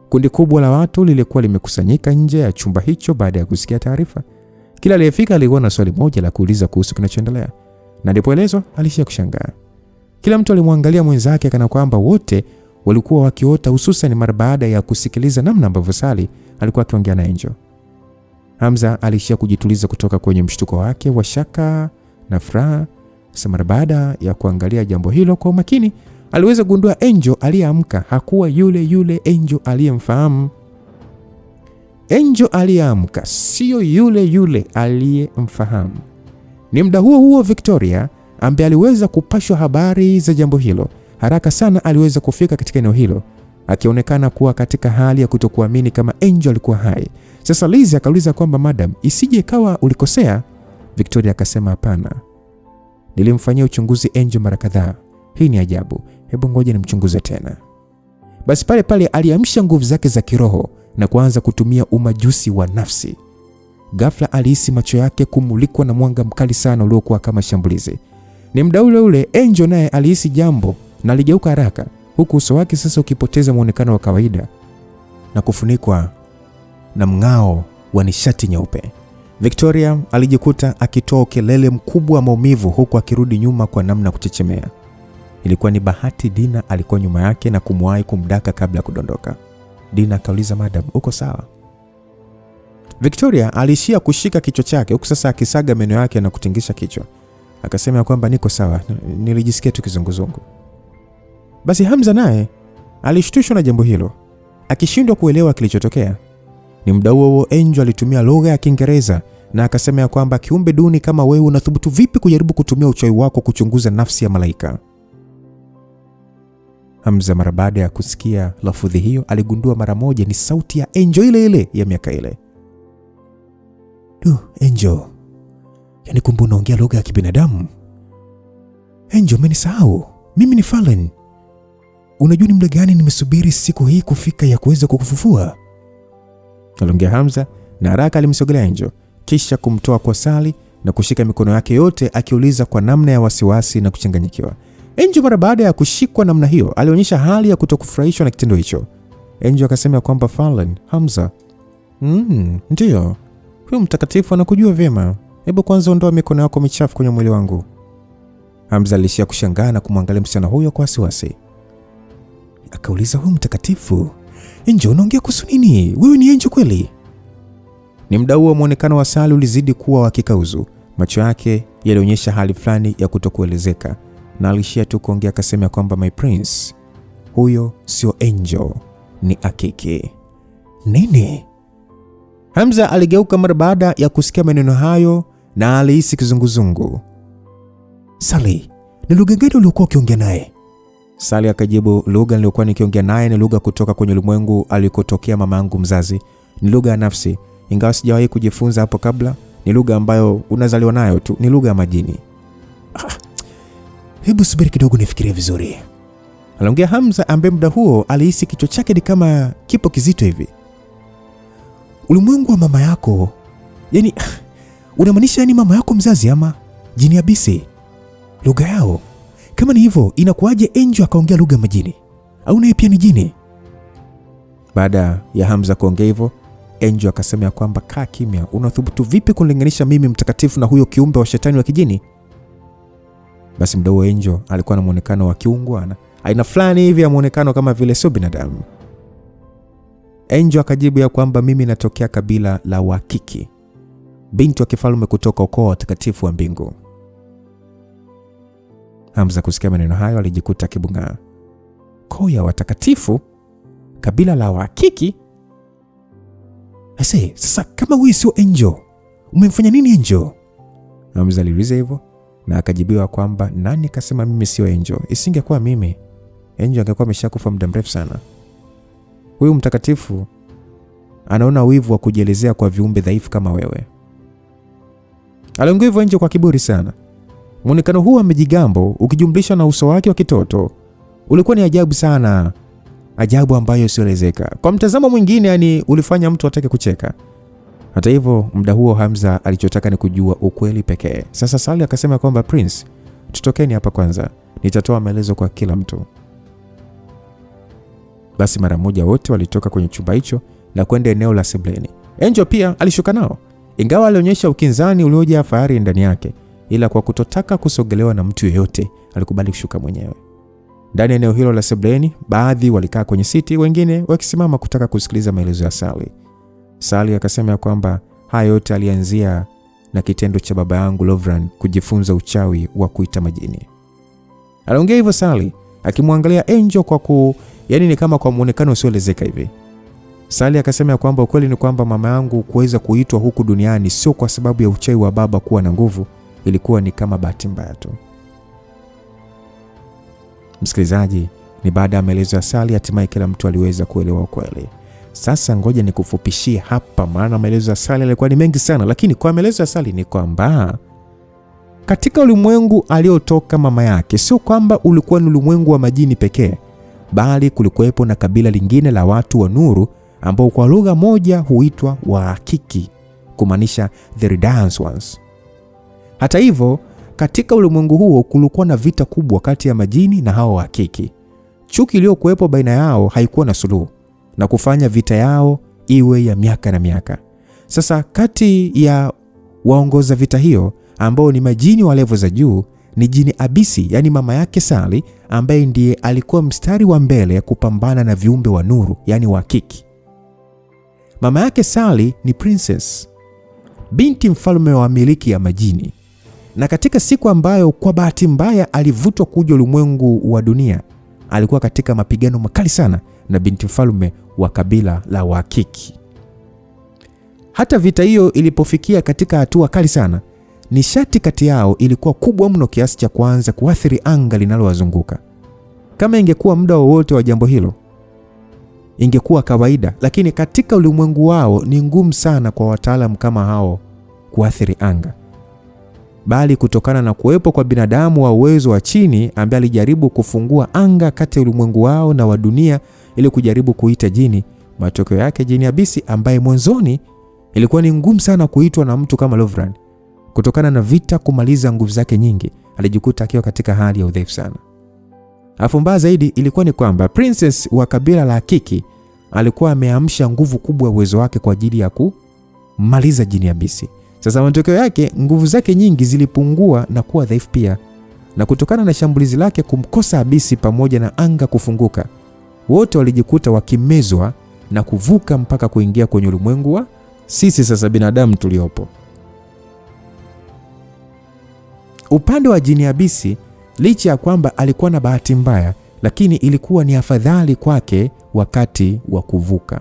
Kundi kubwa la watu lilikuwa limekusanyika nje ya chumba hicho baada ya kusikia taarifa. Kila aliyefika alikuwa na swali moja la kuuliza kuhusu kinachoendelea, na alipoelezwa alishia kushangaa. Kila mtu alimwangalia mwenzake kana kwamba wote walikuwa wakiota, hususan mara baada ya kusikiliza namna ambavyo Sally alikuwa akiongea na Angel. Hamza alishia kujituliza kutoka kwenye mshtuko wake wa shaka na furaha. Sasa mara baada ya kuangalia jambo hilo kwa umakini, aliweza kugundua Angel aliyeamka hakuwa yule Angel aliyemfahamu. Angel aliyeamka sio yule aliyemfahamu. Ni muda huo Victoria ambaye aliweza kupashwa habari za jambo hilo. Haraka sana aliweza kufika katika eneo hilo, akionekana kuwa katika hali ya kutokuamini kama Angel alikuwa hai. Sasa Liz akauliza kwamba madam, isije ikawa ulikosea? Victoria akasema hapana, nilimfanyia uchunguzi Angel mara kadhaa. Hii ni ajabu, hebu ngoja nimchunguze tena. Basi pale pale aliamsha nguvu zake za kiroho na kuanza kutumia umajusi wa nafsi. Ghafla alihisi macho yake kumulikwa na mwanga mkali sana uliokuwa kama shambulizi. Ni muda ule Angel naye alihisi jambo na aligeuka haraka, huku uso wake sasa ukipoteza muonekano wa kawaida na kufunikwa na mng'ao wa nishati nyeupe. Victoria alijikuta akitoa kelele mkubwa wa maumivu huku akirudi nyuma kwa namna kuchechemea. Ilikuwa ni bahati Dina alikuwa nyuma yake na kumwahi kumdaka kabla ya kudondoka. Dina akauliza, madam, uko sawa? Victoria alishia kushika kichwa chake huku sasa akisaga meno yake na kutingisha kichwa. Akasema kwamba niko sawa, nilijisikia tu kizunguzungu. Basi Hamza naye alishtushwa na jambo hilo, akishindwa kuelewa kilichotokea. Ni muda huo Angel alitumia lugha ya Kiingereza na akasema kwamba kiumbe duni kama wewe unathubutu vipi kujaribu kutumia uchawi wako kuchunguza nafsi ya malaika? Hamza mara baada ya kusikia lafudhi hiyo aligundua mara moja ni sauti ya Angel ile ya miaka ile. Angel, yani kumbe unaongea lugha ya kibinadamu? Angel, umenisahau. Mimi ni Fallen. Unajua ni muda gani nimesubiri siku hii kufika ya kuweza kukufufua? Aliongea Hamza na haraka alimsogelea Angel, kisha kumtoa kwa Sally na kushika mikono yake yote akiuliza kwa namna ya wasiwasi na kuchanganyikiwa. Angel mara baada ya kushikwa namna hiyo alionyesha hali ya kutokufurahishwa na kitendo hicho. Angel akasema kwamba Fallen, Hamza, ndio. Huyo mtakatifu anakujua vyema. Hebu kwanza ondoa mikono yako michafu kwenye mwili wangu. Hamza alishia kushangaa na kumwangalia msichana huyo kwa wasiwasi. Akauliza, huyo mtakatifu? Angel, unaongea kuhusu nini? Wewe ni Angel kweli? Ni muda huo muonekano wa Sally ulizidi kuwa wa kikauzu. Macho yake yalionyesha hali fulani ya kutokuelezeka na alishia tu kuongea akasema kwamba my prince, huyo sio Angel, ni Akiki. Nini? Hamza aligeuka mara baada ya kusikia maneno hayo na alihisi kizunguzungu. Sally, ni lugha gani uliokuwa ukiongea naye? Sally akajibu, lugha niliyokuwa nikiongea naye ni lugha kutoka kwenye ulimwengu alikotokea mama yangu mzazi. Ni lugha ya nafsi, ingawa sijawahi kujifunza hapo kabla. Ni lugha ambayo unazaliwa nayo tu, ni lugha ya majini. Hebu subiri kidogo nifikirie vizuri. Aliongea Hamza ambaye muda huo alihisi kichwa chake ni kama kipo kizito hivi. Ulimwengu wa mama yako, yani unamaanisha yani mama yako mzazi ama jini abisi? Lugha yao? Kama ni hivyo, inakuwaje Angel akaongea lugha majini? Au naye pia ni jini? Baada ya Hamza kuongea hivyo, Angel akasema kwamba kaa kimya, unathubutu vipi kulinganisha mimi mtakatifu na huyo kiumbe wa shetani wa kijini? Basi mdogo Angel alikuwa na muonekano wa kiungwana, aina fulani hivi ya muonekano kama vile sio binadamu. Angel akajibu ya kwamba mimi natokea kabila la Wakiki, binti wa kifalme kutoka ukoo wa takatifu wa mbingu. Hamza kusikia maneno hayo alijikuta kibunga. koo ya watakatifu, kabila la Wakiki. Sasa kama wewe sio Angel, umemfanya nini Angel? Hamza aliuliza hivyo na akajibiwa kwamba nani kasema mimi sio Angel? Isingekuwa mimi, Angel angekuwa ameshakufa muda mrefu sana. Huyu mtakatifu anaona wivu wa kujielezea kwa viumbe dhaifu kama wewe. Aliongea hivyo Angel kwa kiburi sana. Muonekano huu wa mjigambo ukijumlisha na uso wake wa kitoto ulikuwa ni ajabu sana. Ajabu ambayo isielezeka. Kwa mtazamo mwingine, yani ulifanya mtu atake kucheka. Hata hivyo, muda huo Hamza alichotaka ni kujua ukweli pekee. Sasa Sally akasema kwamba Prince, tutokeni hapa kwanza. Nitatoa maelezo kwa kila mtu. Basi mara moja wote walitoka kwenye chumba hicho na kwenda eneo la sebuleni. Angel pia alishuka nao. Ingawa alionyesha ukinzani uliojaa fahari ndani yake, ila kwa kutotaka kusogelewa na mtu yeyote, alikubali kushuka mwenyewe. Ndani ya eneo hilo la sebuleni, baadhi walikaa kwenye siti, wengine wakisimama kutaka kusikiliza maelezo ya Sally. Sally akasema kwamba haya yote alianzia na kitendo cha baba yangu Lovran kujifunza uchawi wa kuita majini. Aliongea hivyo Sally akimwangalia Angel yani ni kama kwa muonekano usioelezeka hivi. Sally akasema kwamba ukweli ni kwamba mama yangu kuweza kuitwa huku duniani sio kwa sababu ya uchawi wa baba kuwa na nguvu, ilikuwa ni kama bahati mbaya tu. Msikilizaji, ni baada ya maelezo ya Sally hatimaye kila mtu aliweza kuelewa ukweli. Sasa ngoja nikufupishie hapa, maana maelezo ya Sally yalikuwa ni mengi sana, lakini kwa maelezo ya Sally ni kwamba katika ulimwengu aliotoka mama yake sio kwamba ulikuwa ni ulimwengu wa majini pekee, bali kulikuwepo na kabila lingine la watu wa nuru ambao kwa lugha moja huitwa Wakiki, kumaanisha the Radiant Ones. Hata hivyo, katika ulimwengu huo kulikuwa na vita kubwa kati ya majini na hao Wakiki. Chuki iliyokuwepo baina yao haikuwa na suluhu na kufanya vita yao iwe ya miaka na miaka. Sasa kati ya waongoza vita hiyo ambao ni majini wa level za juu ni jini Abisi, yani mama yake Sally, ambaye ndiye alikuwa mstari wa mbele kupambana na viumbe wa nuru, yani Wakiki. Mama yake Sally ni Princess, binti mfalme wa miliki ya majini. Na katika siku ambayo kwa bahati mbaya alivutwa kuja ulimwengu wa dunia, alikuwa katika mapigano makali sana na binti mfalme wa kabila la Wakiki. Hata vita hiyo ilipofikia katika hatua kali sana, nishati kati yao ilikuwa kubwa mno kiasi cha kuanza kuathiri anga linalowazunguka. Kama ingekuwa muda wowote wa jambo hilo, ingekuwa kawaida, lakini katika ulimwengu wao ni ngumu sana kwa wataalamu kama hao kuathiri anga. Bali kutokana na kuwepo kwa binadamu wa uwezo wa chini ambaye alijaribu kufungua anga kati ya ulimwengu wao na wa dunia ili kujaribu kuita jini, matokeo yake jini Abisi ambaye mwanzoni ilikuwa ni ngumu sana kuitwa na mtu kama Lovran, kutokana na vita kumaliza nguvu zake nyingi, alijikuta akiwa katika hali ya udhaifu sana. Afu mbaya zaidi ilikuwa ni kwamba Princess wa kabila la Kiki alikuwa ameamsha nguvu kubwa ya uwezo wake kwa ajili ya kumaliza jini Abisi. Sasa matokeo yake nguvu zake nyingi zilipungua na kuwa dhaifu pia, na kutokana na shambulizi lake kumkosa Abisi pamoja na anga kufunguka, wote walijikuta wakimezwa na kuvuka mpaka kuingia kwenye ulimwengu wa sisi sasa binadamu tuliopo. Upande wa jini Abisi, licha ya kwamba alikuwa na bahati mbaya, lakini ilikuwa ni afadhali kwake wakati wa kuvuka.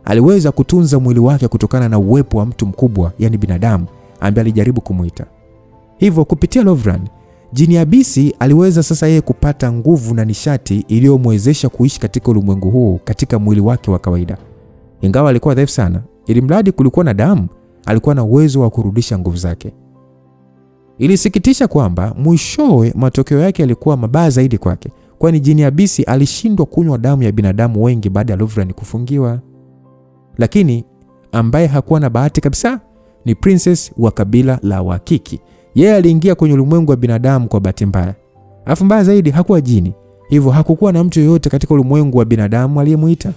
Aliweza kutunza mwili wake kutokana na uwepo wa mtu mkubwa, yani binadamu, ambaye alijaribu kumuita. Hivyo kupitia Lovran, jini Abisi aliweza sasa yeye kupata nguvu na nishati iliyomwezesha kuishi katika ulimwengu huu katika mwili wake wa kawaida. Ingawa alikuwa dhaifu sana, ili mradi kulikuwa na damu, alikuwa na uwezo wa kurudisha nguvu zake. Ilisikitisha kwamba mwishowe matokeo yake yalikuwa mabaya zaidi kwake, kwani jini Abisi alishindwa kunywa damu ya binadamu wengi baada ya Lovran kufungiwa. Lakini ambaye hakuwa na bahati kabisa ni Princess wa kabila la Wakiki. Yeye aliingia kwenye ulimwengu wa binadamu kwa bahati mbaya. Alafu mbaya zaidi hakuwa jini, hivyo hakukuwa na mtu yeyote katika ulimwengu wa binadamu aliyemuita.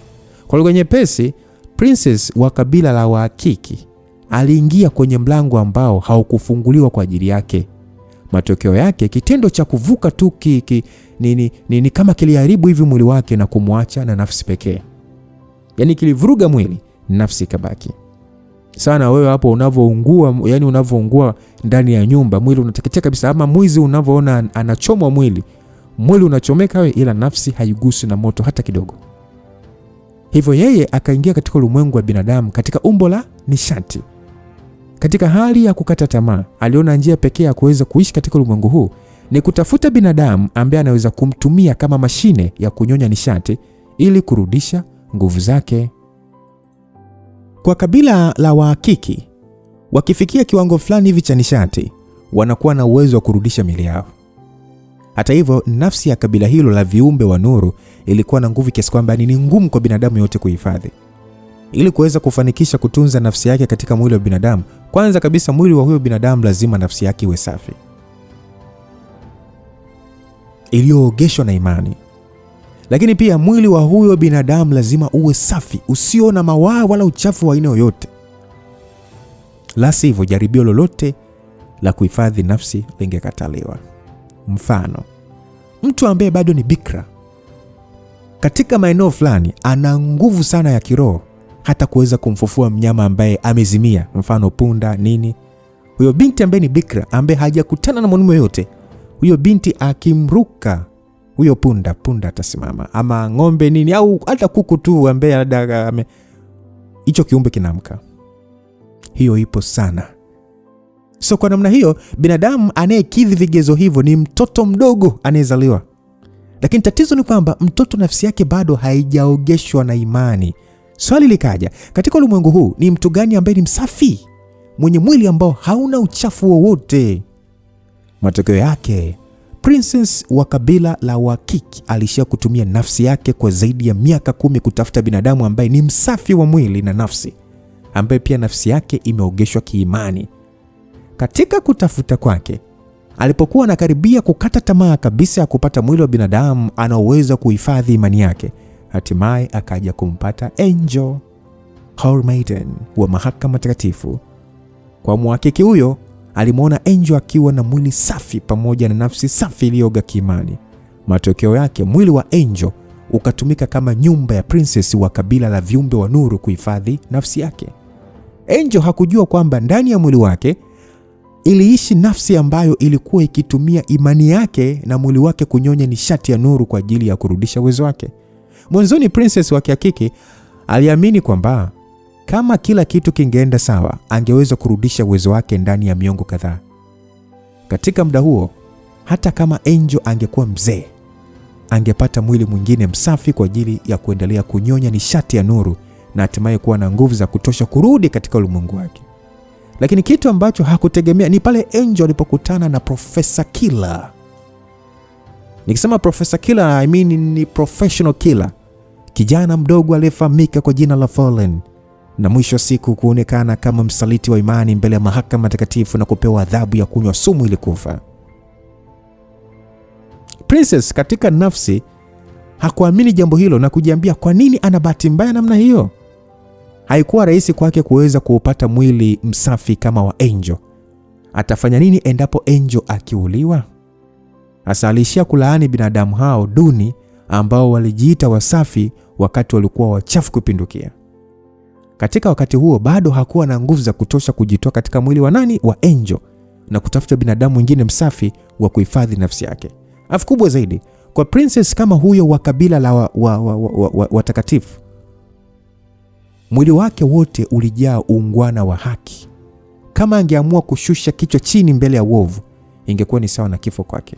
Kwa lugha nyepesi, Princess wa kabila la Wakiki aliingia kwenye mlango ambao haukufunguliwa kwa ajili yake. Matokeo yake kitendo cha kuvuka tu ni kama kiliharibu hivi mwili wake na kumwacha na nafsi pekee. Yaani kilivuruga mwili, nafsi kabaki. Sana wewe hapo unavoungua, yani unavoungua ndani ya nyumba, mwili unateketea kabisa, ama mwizi unavoona anachomwa mwili, mwili unachomeka ila nafsi haiguswi na moto hata kidogo. Hivyo yeye akaingia katika ulimwengu wa binadamu katika umbo la nishati. Katika hali ya kukata tamaa, aliona njia pekee ya kuweza kuishi katika ulimwengu huu ni kutafuta binadamu ambaye anaweza kumtumia kama mashine ya kunyonya nishati ili kurudisha nguvu zake. Kwa kabila la Wahakiki, wakifikia kiwango fulani hivi cha nishati, wanakuwa na uwezo wa kurudisha miili yao. Hata hivyo, nafsi ya kabila hilo la viumbe wa nuru ilikuwa na nguvu kiasi kwamba ni ngumu kwa binadamu yote kuhifadhi. Ili kuweza kufanikisha kutunza nafsi yake katika mwili wa binadamu, kwanza kabisa mwili wa huyo binadamu lazima nafsi yake iwe safi, iliyoogeshwa na imani. Lakini pia mwili wa huyo binadamu lazima uwe safi, usio na mawaa wala uchafu wa aina yoyote. La sivyo, jaribio lolote la kuhifadhi nafsi lingekataliwa. Mfano, mtu ambaye bado ni bikra katika maeneo fulani ana nguvu sana ya kiroho hata kuweza kumfufua mnyama ambaye amezimia, mfano punda nini. Huyo binti ambaye ni bikra ambaye hajakutana na mwanamume yote, huyo binti akimruka huyo punda atasimama, ama ng'ombe nini, au hata kuku tu ambaye hicho kiumbe kinaamka. Hiyo ipo sana. So kwa namna hiyo, binadamu anayekidhi vigezo hivyo ni mtoto mdogo anayezaliwa. Lakini tatizo ni kwamba mtoto nafsi yake bado haijaogeshwa na imani. Swali likaja, katika ulimwengu huu ni mtu gani ambaye ni msafi, mwenye mwili ambao hauna uchafu wowote? Matokeo yake, princess wa kabila la Wahakiki alishia kutumia nafsi yake kwa zaidi ya miaka 10 kutafuta binadamu ambaye ni msafi wa mwili na nafsi, ambaye pia nafsi yake imeogeshwa kiimani. Katika kutafuta kwake, alipokuwa anakaribia kukata tamaa kabisa ya kupata mwili wa binadamu anaoweza kuhifadhi imani yake, hatimaye akaja kumpata Angel, Holy Maiden wa mahakama takatifu. Kwa Mhakiki huyo, alimwona Angel akiwa na mwili safi pamoja na nafsi safi iliyooga kiimani. Matokeo yake, mwili wa Angel ukatumika kama nyumba ya princess wa kabila la viumbe wa nuru kuhifadhi nafsi yake. Angel hakujua kwamba ndani ya mwili wake iliishi nafsi ambayo ilikuwa ikitumia imani yake na mwili wake kunyonya nishati ya nuru kwa ajili ya kurudisha uwezo wake. Mwanzoni princess wa Kihakiki aliamini kwamba kama kila kitu kingeenda sawa, angeweza kurudisha uwezo wake ndani ya miongo kadhaa. Katika muda huo, hata kama Angel angekuwa mzee, angepata mwili mwingine msafi kwa ajili ya kuendelea kunyonya nishati ya nuru na hatimaye kuwa na nguvu za kutosha kurudi katika ulimwengu wake. Lakini kitu ambacho hakutegemea ni pale Angel alipokutana na Professor Killer. Nikisema Professor Killer, I mean ni professional killer, kijana mdogo aliyefahamika kwa jina la Fallen, na mwisho siku kuonekana kama msaliti wa imani mbele ya mahakama takatifu na kupewa adhabu ya kunywa sumu ili kufa. Princess katika nafsi hakuamini jambo hilo na kujiambia kwa nini ana bahati mbaya namna hiyo. Haikuwa rahisi kwake kuweza kuupata mwili msafi kama wa Angel. Atafanya nini endapo Angel akiuliwa? Hasa alishia kulaani binadamu hao duni ambao walijiita wasafi wakati walikuwa wachafu kupindukia. Katika wakati huo bado hakuwa na nguvu za kutosha kujitoa katika mwili wa nani? Wa Angel, na kutafuta binadamu mwingine msafi wa kuhifadhi nafsi yake. Afu kubwa zaidi, kwa princess kama huyo wa kabila la watakatifu, mwili wake wote ulijaa uungwana wa haki. Kama angeamua kushusha kichwa chini mbele ya uovu, ingekuwa ni sawa na kifo kwake.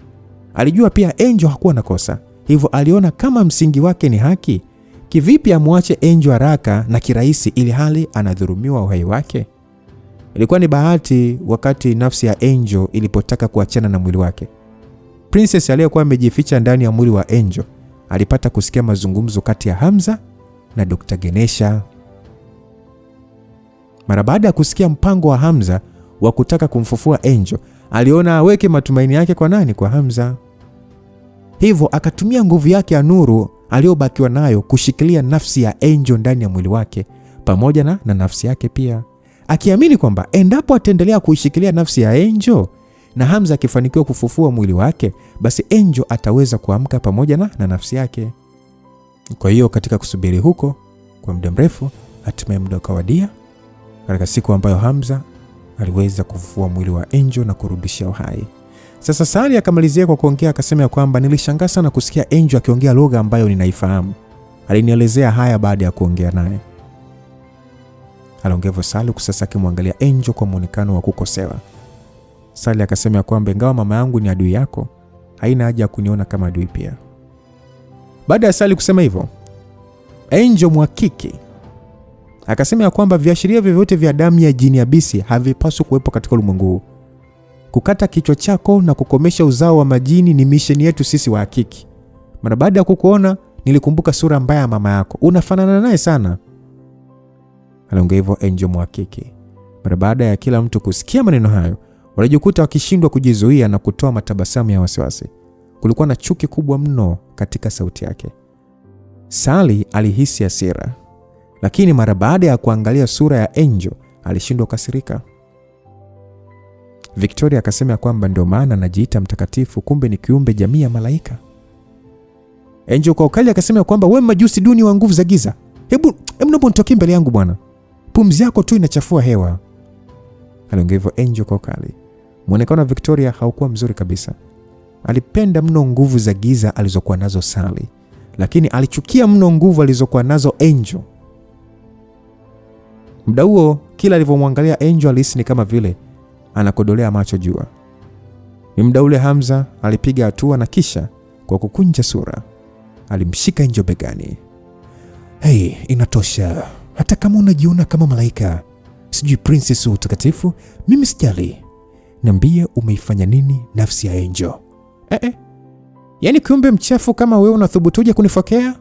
Alijua pia Angel hakuwa na kosa, hivyo aliona kama msingi wake ni haki, kivipi amwache Angel haraka na kirahisi ili hali anadhulumiwa uhai wake? Ilikuwa ni bahati wakati nafsi ya Angel ilipotaka kuachana na mwili wake. Princess aliyekuwa amejificha ndani ya mwili wa Angel alipata kusikia mazungumzo kati ya Hamza na Dr. Ganesha. Mara baada ya kusikia mpango wa Hamza wa kutaka kumfufua Angel, aliona aweke matumaini yake kwa nani? Kwa Hamza. Hivyo akatumia nguvu yake ya nuru aliyobakiwa nayo kushikilia nafsi ya Angel ndani ya mwili wake pamoja na nafsi yake pia, akiamini kwamba endapo ataendelea kuishikilia nafsi ya Angel na Hamza akifanikiwa kufufua mwili wake, basi Angel ataweza kuamka pamoja na nafsi yake. Kwa hiyo katika kusubiri huko kwa muda mrefu, hatimaye muda ukawadia, katika siku ambayo Hamza aliweza kufufua mwili wa Angel na kurudisha uhai. Sasa Sally akamalizia kwa kuongea akasema kwamba nilishangaa sana kusikia Angel akiongea lugha ambayo ninaifahamu. Alinielezea haya baada ya kuongea naye. Aliongea hivyo Sally sasa akimwangalia Angel kwa muonekano wa kukosewa. Sally akasema kwamba ingawa mama yangu ni adui yako, haina haja ya kuniona kama adui pia. Baada ya Sally kusema hivyo, Angel Mwakiki akasema kwamba viashiria vyovyote vya damu ya jini yabisi havipaswi kuwepo katika ulimwengu huu. Kukata kichwa chako na kukomesha uzao wa majini ni mission yetu sisi wa hakiki. Mara baada ya kukuona nilikumbuka sura mbaya ya mama yako. Unafanana naye sana. Aliongea hivyo Angel Mwakiki. Mara baada ya kila mtu kusikia maneno hayo, walijikuta wakishindwa kujizuia na kutoa matabasamu ya wasiwasi. Kulikuwa na chuki kubwa mno katika sauti yake. Sally alihisi hasira, lakini mara baada ya kuangalia sura ya Angel alishindwa kukasirika. Victoria akasema kwamba ndio maana anajiita mtakatifu, kumbe ni kiumbe jamii ya malaika. Angel kwa ukali akasema kwamba wewe majusi duni wa nguvu za giza. Hebu naomba unitoke mbele yangu bwana. Pumzi yako tu inachafua hewa. Aliongea hivyo Angel kwa ukali. Muonekano wa Victoria haukuwa mzuri kabisa. Alipenda mno nguvu za giza alizokuwa nazo Sally, lakini alichukia mno nguvu alizokuwa nazo Angel. Muda huo kila alivyomwangalia Angel alihisi ni kama vile anakodolea macho jua. Ni muda ule Hamza alipiga hatua na kisha kwa kukunja sura alimshika Angel begani. Hey, inatosha. Hata kama unajiona kama malaika, sijui princess wa utakatifu, mimi sijali. Niambie umeifanya nini nafsi ya Angel? Yaani kiumbe mchafu kama wewe unathubutuje kunifokea?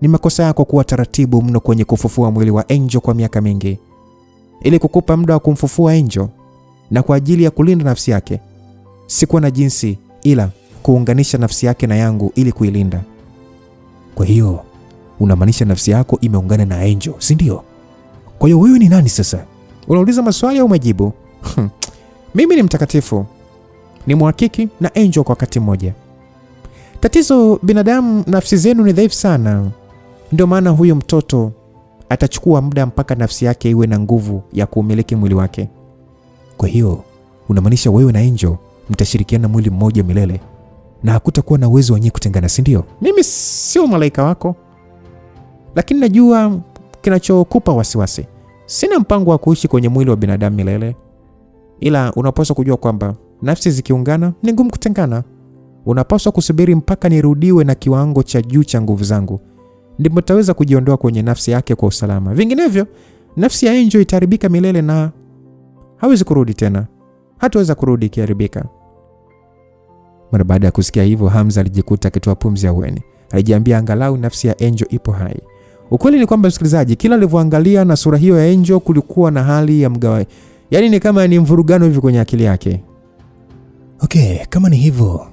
Ni makosa yako kuwa taratibu mno kwenye kufufua mwili wa Angel kwa miaka mingi. Ili kukupa muda wa kumfufua Angel na kwa ajili ya kulinda nafsi yake, sikuwa na jinsi ila kuunganisha nafsi yake na yangu ili kuilinda. Kwa hiyo unamaanisha nafsi yako imeungana na Angel, si ndio? Kwa hiyo wewe ni nani sasa? Unauliza maswali au umejibu? Mimi ni mtakatifu, ni Mwakiki na Angel kwa wakati mmoja. Tatizo binadamu, nafsi zenu ni dhaifu sana. Ndio maana huyo mtoto atachukua muda mpaka nafsi yake iwe na nguvu ya kuumiliki mwili wake. Kwa hiyo unamaanisha wewe na Angel mtashirikiana mwili mmoja milele na hakutakuwa na uwezo wenyewe kutengana, si ndio? Mimi sio malaika wako, lakini najua kinachokupa wasiwasi. Sina mpango wa kuishi kwenye mwili wa binadamu milele, ila unapaswa kujua kwamba nafsi zikiungana ni ngumu kutengana. Unapaswa kusubiri mpaka nirudiwe na kiwango cha juu cha nguvu zangu, ndipo taweza kujiondoa kwenye nafsi yake kwa usalama. Vinginevyo nafsi ya Angel itaharibika milele na hawezi kurudi tena. Hataweza kurudi ikiharibika. Mara baada ya kusikia hivyo, Hamza alijikuta akitoa pumzi ya ahueni. Alijiambia angalau nafsi ya Angel ipo hai. Ukweli ni kwamba msikilizaji, kila alivyoangalia na sura hiyo ya Angel kulikuwa na hali ya mgawa. Yaani ni kama ni mvurugano hivi kwenye akili yake. Okay, kama ni hivyo,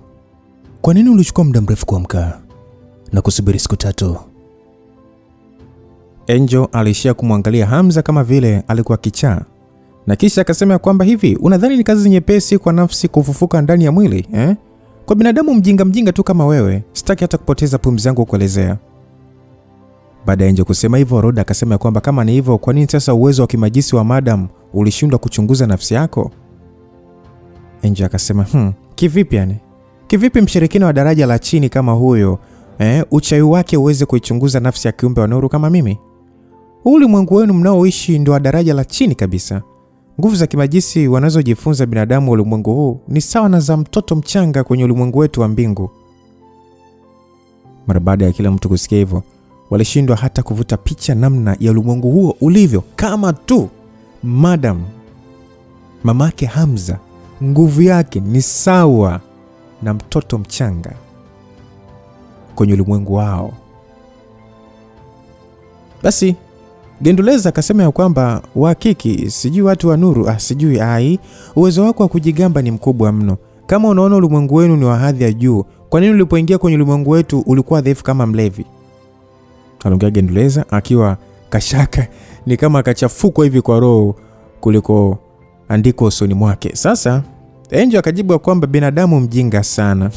kwa nini ulichukua muda mrefu kuamka na kusubiri siku 3? Angel alishia kumwangalia Hamza kama vile alikuwa kichaa. Na kisha akasema kwamba hivi, unadhani ni kazi nyepesi kwa nafsi kufufuka ndani ya mwili, eh? Kwa binadamu mjinga tu kama wewe, sitaki hata kupoteza pumzi yangu kuelezea. Baada ya Angel kusema hivyo, Roda akasema kwamba kama ni hivyo, kwa nini sasa uwezo wa kimajisi wa madam ulishindwa kuchunguza nafsi yako? Angel akasema, kivipi yani? Kivipi mshirikina wa daraja la chini kama huyo, uchawi wake uweze kuichunguza nafsi ya kiumbe wa nuru kama mimi? Ulimwengu wenu mnaoishi ndio wa daraja la chini kabisa. Nguvu za kimajisi wanazojifunza binadamu wa ulimwengu huu ni sawa na za mtoto mchanga kwenye ulimwengu wetu wa mbingu. Mara baada ya kila mtu kusikia hivyo, walishindwa hata kuvuta picha namna ya ulimwengu huo ulivyo, kama tu madam mamake Hamza nguvu yake ni sawa na mtoto mchanga kwenye ulimwengu wao. Basi Genduleza akasema ya kwamba Wakiki, sijui watu wa nuru, sijui uwezo wako wa kujigamba ni mkubwa mno. Kama unaona ulimwengu wenu ni wa hadhi ya juu, kwa nini ulipoingia kwenye ulimwengu wetu ulikuwa dhaifu kama mlevi? Aliongea Genduleza akiwa kashaka, ni kama akachafukwa hivi kwa roho kuliko andiko usoni mwake. Sasa Angel akajibu kwamba binadamu mjinga sana.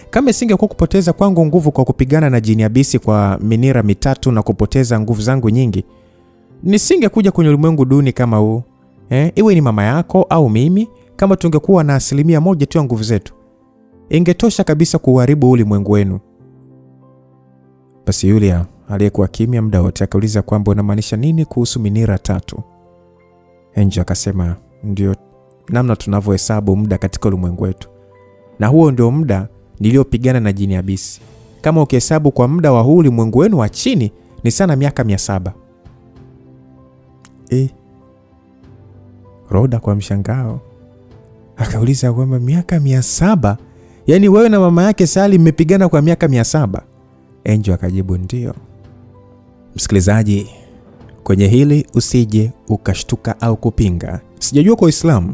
Kama isingekuwa kupoteza kwangu nguvu kwa kupigana na jini abisi kwa minira 3 na kupoteza nguvu zangu nyingi, nisingekuja kwenye ulimwengu duni kama huu. Iwe ni mama yako au mimi, kama tungekuwa na 1% tu ya nguvu zetu, ingetosha kabisa kuharibu ulimwengu wenu. Basi Yulia aliyekuwa kimya muda wote akauliza kwamba unamaanisha nini kuhusu minira 3? Angel akasema ndio namna tunavyohesabu muda katika ulimwengu wetu. Na huo ndio muda niliopigana na jini Abisi. Kama ukihesabu kwa muda wa huu ulimwengu wenu wa chini ni sana miaka 700. Rhoda kwa mshangao akauliza kwamba miaka 700? Yaani wewe na mama yake Sally mmepigana kwa miaka 700? Angel akajibu ndio. Msikilizaji, kwenye hili usije ukashtuka au kupinga. Sijajua kwa Uislamu,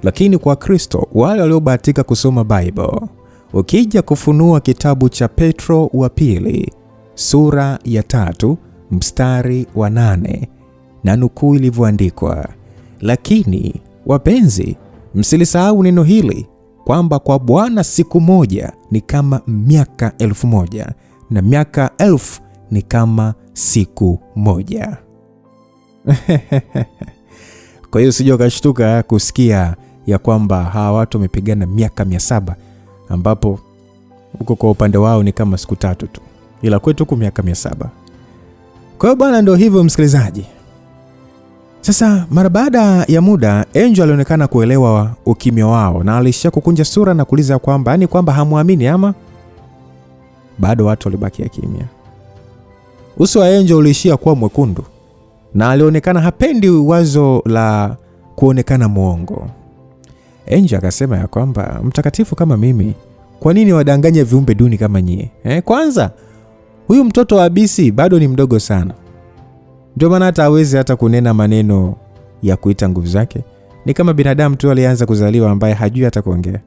lakini kwa Kristo wale waliobahatika kusoma Bible, ukija kufunua kitabu cha Petro wa pili sura ya 3 mstari wa 8 na nukuu ilivyoandikwa, lakini wapenzi, msilisahau neno hili kwamba kwa Bwana siku moja ni kama miaka 1000 na miaka 1000 ni kama siku moja. Kwa hiyo usije ukashtuka kusikia ya kwamba hawa watu wamepigana miaka 700 ambapo huko kwa upande wao ni kama siku 3 tu, ila kwetu huko miaka 700. Kwa hiyo bwana, ndio hivyo msikilizaji. Sasa mara baada ya muda Angel alionekana kuelewa ukimya wao na alishia kukunja sura na kuuliza kwamba yani kwamba hamuamini ama? Bado watu walibaki kimya. Uso wa Angel ulishia kuwa mwekundu na alionekana hapendi wazo la kuonekana muongo. Angel akasema ya kwamba mtakatifu kama mimi, kwa nini wadanganye viumbe duni kama nyie? Kwanza huyu mtoto wa Abisi bado ni mdogo sana. Ndio maana hata hawezi hata kunena maneno ya kuita nguvu zake. Ni kama binadamu tu alianza kuzaliwa ambaye hajui hata kuongea.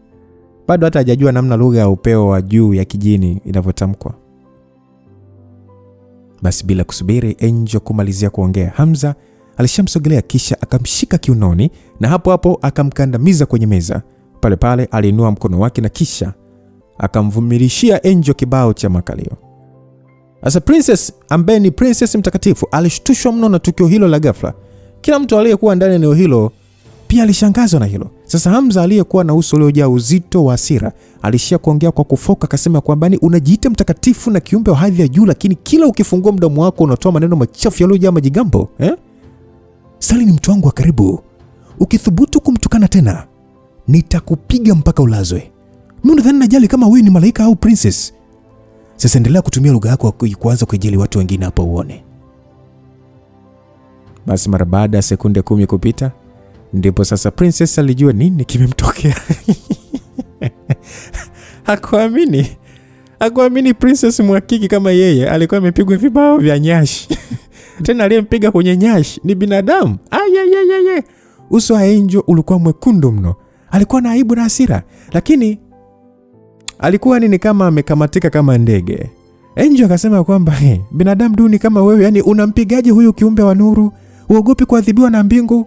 Bado hata hajajua namna lugha ya upeo wa juu ya kijini inavyotamkwa. Basi bila kusubiri Angel kumalizia kuongea, Hamza alishamsogelea kisha akamshika kiunoni na hapo hapo akamkandamiza kwenye meza. Pale pale aliinua mkono wake na kisha akamvumilishia Angel kibao cha makalio. Asa Princess ambaye ni princess mtakatifu alishtushwa mno na tukio hilo la ghafla. Kila mtu aliyekuwa ndani ya eneo hilo pia alishangazwa na hilo. Sasa Hamza aliyekuwa na uso uliojaa uzito wa hasira alishia kuongea kwa kufoka, akasema kwamba ni unajiita mtakatifu na kiumbe wa hadhi ya juu, lakini kila ukifungua mdomo wako unatoa maneno machafu yaliyojaa majigambo. Sally ni mtu wangu wa karibu. Ukithubutu kumtukana tena, nitakupiga mpaka ulazwe. Mimi unadhani najali kama wewe ni malaika au princess? Sasa endelea kutumia lugha yako kuanza kujali watu wengine hapa uone. Basi mara baada ya sekunde 10 kupita, ndipo sasa princess alijua nini kimemtokea. Hakuamini princess mwakiki kama yeye alikuwa amepigwa vibao vya nyashi. Tena aliyempiga kwenye nyashi ni binadamu. Uso wa Angel ulikuwa mwekundu mno. Alikuwa na aibu na hasira, lakini alikuwa ni kama amekamatika kama ndege. Angel akasema kwamba binadamu duni kama wewe, yani unampigaje huyu kiumbe wa nuru? Uogopi kuadhibiwa na mbingu?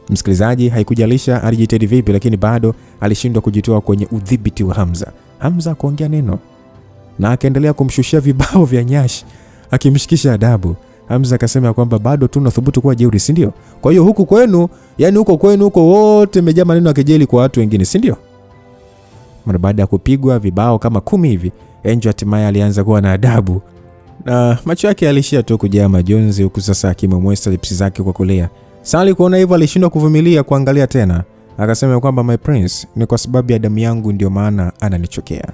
Msikilizaji, haikujalisha alijitahidi vipi, lakini bado alishindwa kujitoa kwenye udhibiti wa Hamza. Hamza kuongea neno na akaendelea kumshushia vibao vya nyashi akimshikisha adabu. Hamza akasema kwamba bado tunathubutu kuwa jeuri, si ndio? Kwa hiyo huku kwenu, yani huko kwenu huko wote mmejaa maneno ya kejeli kwa watu wengine, si ndio? Mara baada ya kupigwa vibao kama 10 hivi, Angel hatimaye alianza kuwa na adabu na macho yake alishia tu kujaa majonzi, huku sasa akimwesa lipsi zake kwa kulia. Sally kuona hivyo alishindwa kuvumilia kuangalia tena. Akasema kwamba my prince, ni kwa sababu ya damu yangu ndio maana ananichokea.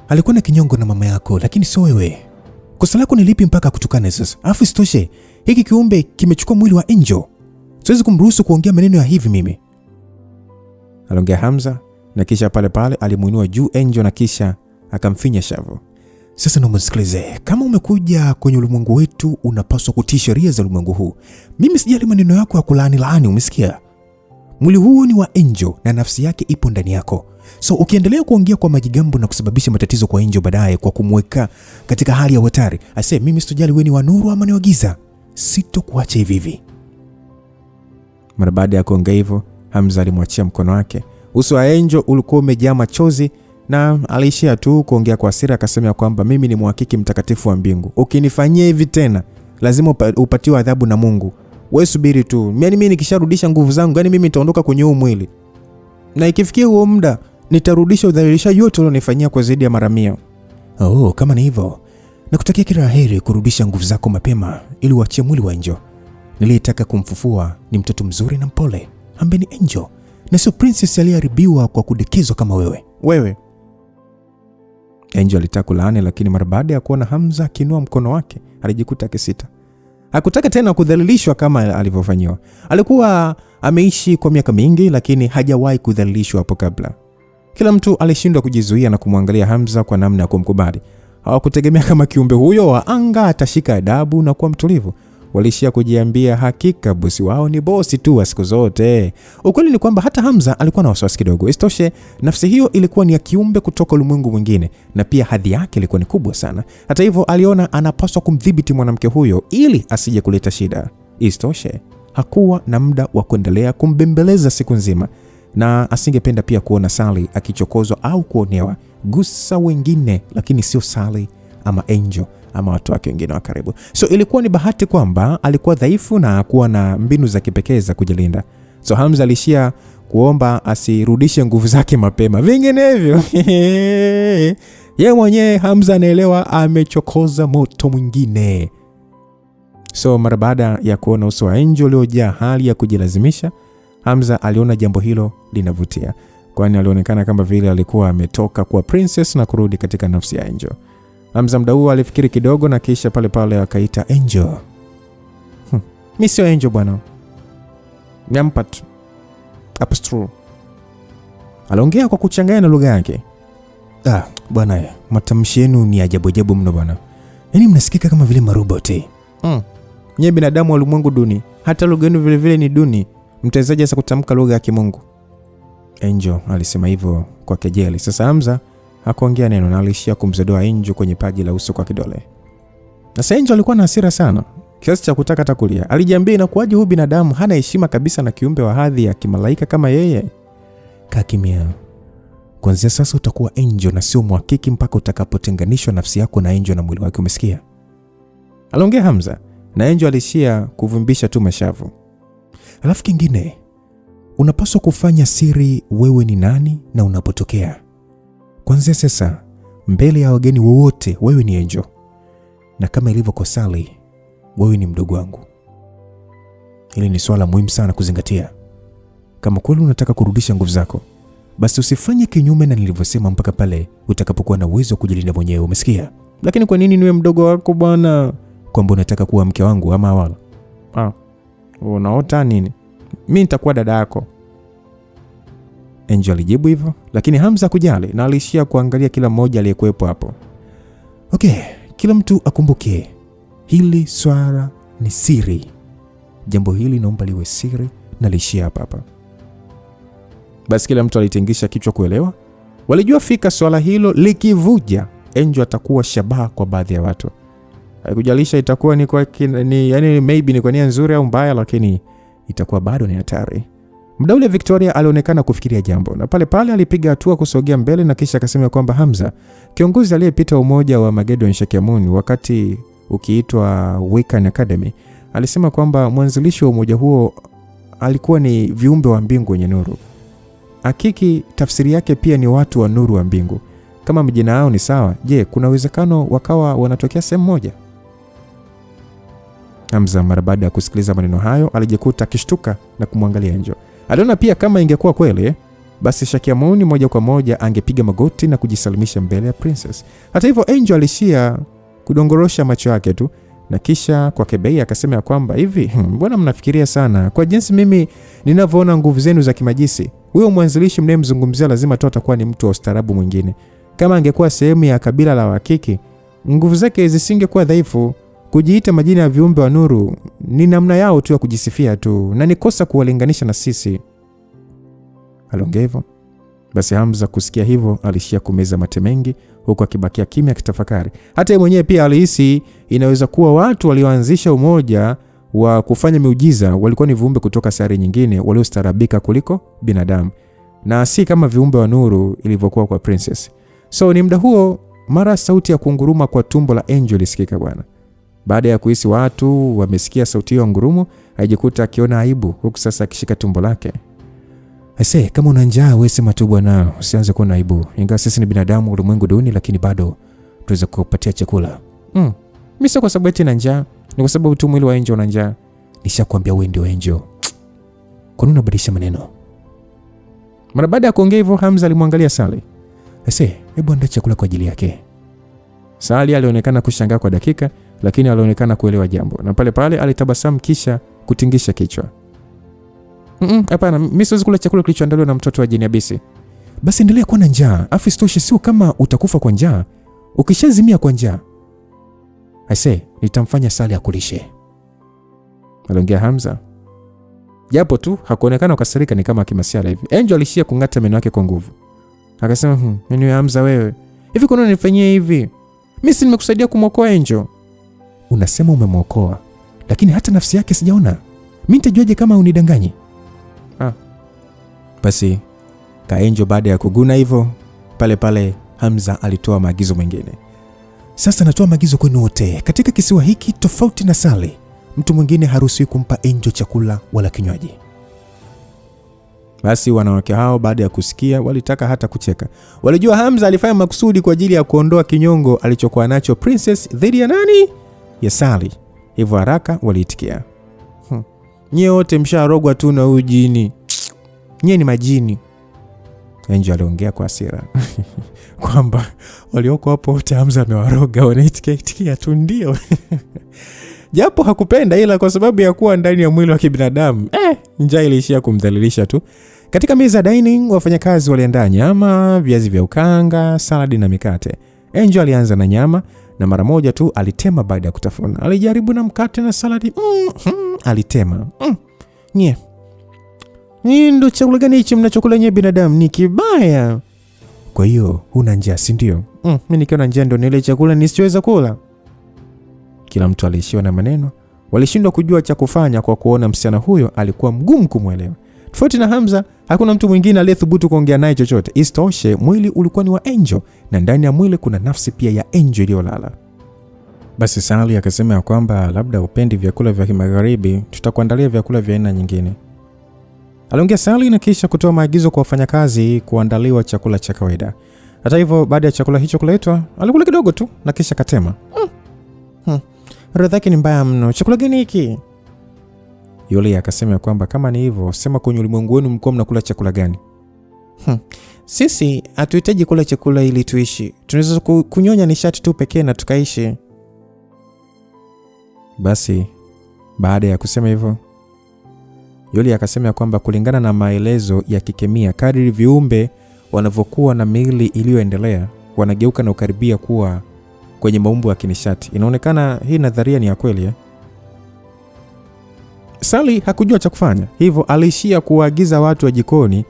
Alikuwa na kinyongo na mama yako, lakini sio wewe. Kosa lako ni lipi mpaka kutukane sasa? Afu isitoshe, hiki kiumbe kimechukua mwili wa Angel. Siwezi kumruhusu kuongea maneno ya hivi mimi. Aliongea Hamza na kisha pale pale alimuinua juu Angel na kisha akamfinya shavu. Sasa naomba nisikilize, kama umekuja kwenye ulimwengu wetu unapaswa kutii sheria za ulimwengu huu. Mimi sijali maneno yako ya kulaani, umesikia? Mwili huu ni wa Angel na nafsi yake ipo ndani yako. So ukiendelea kuongea kwa majigambo na kusababisha matatizo kwa Angel baadaye kwa kumweka katika hali ya hatari, mimi sitojali wewe ni wa nuru ama ni wa giza, sitokuacha hivi. Mara baada ya kuongea hivyo, Hamza alimwachia mkono wake. Uso wa Angel ulikuwa umejaa machozi na aliishia tu kuongea kwa hasira, akasema kwamba mimi ni mhakiki mtakatifu wa mbingu. Ukinifanyia hivi tena, lazima upatiwe adhabu na Mungu. Wewe subiri tu. Mimi nikisharudisha nguvu zangu, yani mimi nitaondoka kwenye huu mwili. Na ikifikia huo muda, nitarudisha udhalilishaji yote ulionifanyia kwa zaidi ya mara 100. Oh, kama ni hivyo, nakutakia kila laheri kurudisha nguvu zako mapema ili uachie mwili wa Angel. Niliyetaka kumfufua ni mtoto mzuri na mpole ambaye ni Angel, na sio princess aliyeharibiwa kwa kudekezwa kama wewe. Angel alitaka kulaani, lakini mara baada ya kuona Hamza akiinua mkono wake alijikuta akisita. Hakutaka tena kudhalilishwa kama alivyofanyiwa. Alikuwa ameishi kwa miaka mingi, lakini hajawahi kudhalilishwa hapo kabla. Kila mtu alishindwa kujizuia na kumwangalia Hamza kwa namna ya kumkubali. Hawakutegemea kama kiumbe huyo wa anga atashika adabu na kuwa mtulivu. Walishia kujiambia hakika bosi wao ni bosi tu wa siku zote. Ukweli ni kwamba hata Hamza alikuwa na wasiwasi kidogo. Isitoshe, nafsi hiyo ilikuwa ni ya kiumbe kutoka ulimwengu mwingine, na pia hadhi yake ilikuwa ni kubwa sana. Hata hivyo, aliona anapaswa kumdhibiti mwanamke huyo ili asije kuleta shida. Isitoshe, hakuwa na muda wa kuendelea kumbembeleza siku nzima, na asingependa pia kuona Sally akichokozwa au kuonewa. Gusa wengine, lakini sio Sally ama Angel ama watu wake wengine wa karibu. So ilikuwa ni bahati kwamba alikuwa dhaifu na hakuwa na mbinu za kipekee za kujilinda. So Hamza alishia kuomba asirudishe nguvu zake mapema. Vinginevyo yeye mwenyewe Hamza anaelewa amechokoza moto mwingine. So mara baada ya kuona uso wa Angel uliojaa hali ya kujilazimisha, Hamza aliona jambo hilo linavutia, kwani alionekana kama vile alikuwa ametoka kuwa princess na kurudi katika nafsi ya Angel. Hamza muda huo alifikiri kidogo na kisha pale pale akaita Angel. Mimi sio Angel bwana. Nyampat. Apostro. Aliongea kwa kuchanganya na lugha yake. Bwana, matamshi yenu ni ajabu mno bwana. Yaani mnasikika kama vile maroboti. Nyie binadamu wa ulimwengu duni, hata lugha yenu vile vile ni duni. Mtawezaje sasa kutamka lugha ya kimungu? Angel alisema hivyo kwa kejeli. Sasa Hamza hakuongea neno na alishia kumzodoa Angel kwenye paji la uso kwa kidole. Na Angel alikuwa na hasira sana, kiasi cha kutaka hata kulia. Alijiambia inakuwaje huyu binadamu hana heshima kabisa na kiumbe wa hadhi ya kimalaika kama yeye? Kaa kimya. Kuanzia sasa utakuwa Angel na sio Mhakiki mpaka utakapotenganishwa nafsi yako na Angel na mwili wake, umesikia? Aliongea Hamza, na Angel alishia kuvumbisha tu mashavu. Alafu kingine, unapaswa kufanya siri wewe ni nani na unapotokea. Kuanzia sasa, mbele ya wageni wowote wewe ni Angel. Na kama ilivyo kwa Sally, wewe ni mdogo wangu. Hili ni swala muhimu sana kuzingatia. Kama kweli unataka kurudisha nguvu zako, basi usifanye kinyume na nilivyosema mpaka pale utakapokuwa na uwezo wa kujilinda mwenyewe, umesikia? Lakini kwa nini niwe mdogo wako bwana? Kwamba unataka kuwa mke wangu ama wala? Unaota nini? Mimi nitakuwa dada yako. Angel alijibu hivyo, lakini Hamza kujali na alishia kuangalia kila mmoja aliyekuepo hapo. Okay, kila mtu akumbuke hili swala ni siri. Jambo hili naomba liwe siri na lishia hapa. Basi kila mtu alitengisha kichwa kuelewa. Walijua fika swala hilo likivuja, Angel atakuwa shabaha kwa baadhi ya watu. Haikujalisha itakuwa yani maybe ni kwa nia nzuri au mbaya, lakini itakuwa bado ni hatari. Muda ule Victoria alionekana kufikiria jambo, na pale pale alipiga hatua kusogea mbele na kisha akasema kwamba Hamza, kiongozi aliyepita umoja wa Magedon Shakyamuni wakati ukiitwa Wiccan Academy, alisema kwamba mwanzilishi wa umoja huo alikuwa ni viumbe wa mbingu wenye nuru. Hakiki tafsiri yake pia ni watu wa nuru wa mbingu. Kama majina yao ni sawa, je, kuna uwezekano wakawa wanatokea sehemu moja? Hamza mara baada ya kusikiliza maneno hayo alijikuta akishtuka na kumwangalia Angel. Aliona pia kama ingekuwa kweli, basi Shakyamuni moja kwa moja angepiga magoti na kujisalimisha mbele ya princess. Hata hivyo Angel alishia kudongorosha macho yake tu na kisha kwa kebei akasema kwamba hivi, mbona mnafikiria sana? Kwa jinsi mimi ninavyoona nguvu zenu za kimajisi, huyo mwanzilishi mnayemzungumzia lazima tu atakuwa ni mtu wa ustaarabu mwingine. Kama angekuwa sehemu ya kabila la Wakiki, nguvu zake zisingekuwa dhaifu. Kujiita majina ya viumbe wa nuru ni namna yao tu ya kujisifia tu, na ni kosa kuwalinganisha na sisi. Aliongea hivyo. Basi Hamza kusikia hivyo alishia kumeza mate mengi huku akibakia kimya kitafakari. Hata yeye mwenyewe pia alihisi inaweza kuwa watu walioanzisha umoja wa kufanya miujiza walikuwa ni viumbe kutoka sayari nyingine waliostaarabika kuliko binadamu, na si kama viumbe wa nuru ilivyokuwa kwa princess. So ni muda huo mara sauti ya kunguruma kwa tumbo la Angel isikika bwana. Baada ya kuhisi watu wamesikia sauti hiyo ngurumo, alijikuta akiona aibu huku sasa akishika tumbo lake. Ase, kama una njaa wewe sema tu bwana, usianze kuwa na aibu. Ingawa sisi ni binadamu ulimwengu duni, lakini bado tuweza kukupatia chakula. Mimi sio kwa sababu eti na njaa, ni kwa sababu tu mwili wa Angel una njaa. Nishakwambia wewe ndio Angel. Kwa nini unabadilisha maneno? Mara baada ya kuongea hivyo, Hamza alimwangalia Sally. Ase, hebu andaa chakula kwa ajili yake. Sally alionekana kushangaa kwa dakika, lakini alionekana kuelewa jambo. Na pale pale alitabasamu kisha kutingisha kichwa. Hapana, mimi siwezi kula chakula kilichoandaliwa na mtoto wa jini abisi. Basi endelea kuwa na njaa. Afu isitoshe sio kama utakufa kwa njaa. Ukishazimia kwa njaa, Ase, nitamfanya Sally akulishe. Aliongea Hamza. Japo tu hakuonekana kukasirika, ni kama kimasiala hivi. Angel alishia kung'ata meno yake kwa nguvu. Akasema, "Mimi ni Hamza wewe. Hivi kwa nini unanifanyia hivi? Mimi si nimekusaidia kumwokoa Angel." Unasema umemwokoa, lakini hata nafsi yake sijaona. Mimi nitajuaje kama unidanganyi? Basi ka Angel baada ya kuguna hivyo, pale pale Hamza alitoa maagizo mengine. Sasa natoa maagizo kwenu wote. Katika kisiwa hiki tofauti na Sally, mtu mwingine haruhusiwi kumpa Angel chakula wala kinywaji. Basi wanawake hao baada ya kusikia walitaka hata kucheka. Walijua Hamza alifanya makusudi kwa ajili ya kuondoa kinyongo alichokuwa nacho Princess dhidi ya nani? Ya Sally. Hivyo haraka waliitikia. Nyie wote msharogwa tu na huyu jini. Nyie ni majini. Angel aliongea kwa hasira. Kwamba walioko hapo wote Hamza amewaroga, wanaitikia tu ndio. Japo hakupenda, ila kwa sababu ya kuwa ndani ya mwili wa kibinadamu, njaa ilishia kumdhalilisha tu. Katika meza dining, wafanyakazi waliandaa nyama, viazi vya ukanga, saladi na mikate. Angel alianza na nyama na mara moja tu alitema baada ya kutafuna. Alijaribu na mkate na saladi. Alitema. Nye. Hii ndo chakula gani hichi mnachokula nye binadamu? Ni kibaya. Kwa hiyo huna njaa, si ndio? Mimi nikiwa na njaa ndo nile chakula nisichoweza kula. Kila mtu aliishiwa na maneno. Walishindwa kujua cha kufanya kwa kuona msichana huyo alikuwa mgumu kumwelewa. Tofauti na Hamza, hakuna mtu mwingine aliyethubutu kuongea naye chochote. Isitoshe, mwili ulikuwa ni wa Angel na ndani ya mwili kuna nafsi pia ya Angel iliyolala. Basi Sally akasema ya kwamba labda upendi vyakula vya kimagharibi, tutakuandalia vyakula vya aina nyingine. Aliongea Sally na kisha kutoa maagizo kwa wafanyakazi kuandaliwa chakula cha kawaida. Hata hivyo, baada ya chakula hicho kuletwa, alikula kidogo tu na kisha katema. Radha yake ni mbaya mno. Chakula gani hiki? Yule akasema kwamba kama ni hivyo, sema kwenye ulimwengu wenu mlikuwa mnakula chakula gani? Sisi hatuhitaji kula chakula ili tuishi. Tunaweza kunyonya nishati tu pekee na tukaishi. Basi baada ya kusema hivyo, yule akasema kwamba kulingana na maelezo ya kikemia, kadri viumbe wanavyokuwa na miili iliyoendelea, wanageuka na ukaribia kuwa kwenye maumbo ya kinishati. Inaonekana hii nadharia ni ya kweli. Sally hakujua cha kufanya, hivyo aliishia kuagiza watu wa jikoni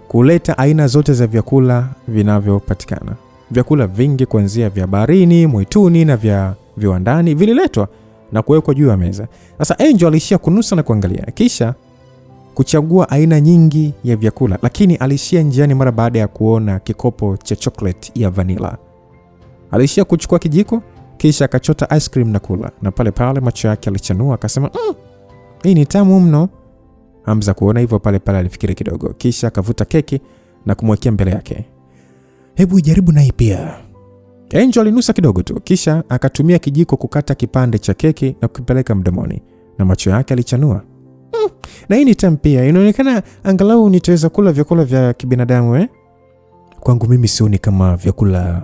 kuleta aina zote za vyakula vinavyopatikana. Vyakula vingi kuanzia vya baharini, mwituni na vya viwandani vililetwa na kuwekwa juu ya meza. Sasa Angel aliishia kunusa na kuangalia, kisha kuchagua aina nyingi ya vyakula, lakini aliishia njiani mara baada ya kuona kikopo cha chocolate ya vanilla. Aliishia kuchukua kijiko, kisha akachota ice cream na kula, na pale pale macho yake alichanua akasema, hii ni tamu mno. Hamza kuona hivyo pale pale alifikiri kidogo, kisha akavuta keki na kumwekea mbele yake. Hebu jaribu na hii pia. Angel alinusa kidogo tu, kisha akatumia kijiko kukata kipande cha keki na kukipeleka mdomoni, na macho yake alichanua. Na hii ni tamu pia. Inaonekana angalau nitaweza kula vyakula vya kibinadamu. Kwangu mimi sioni kama vyakula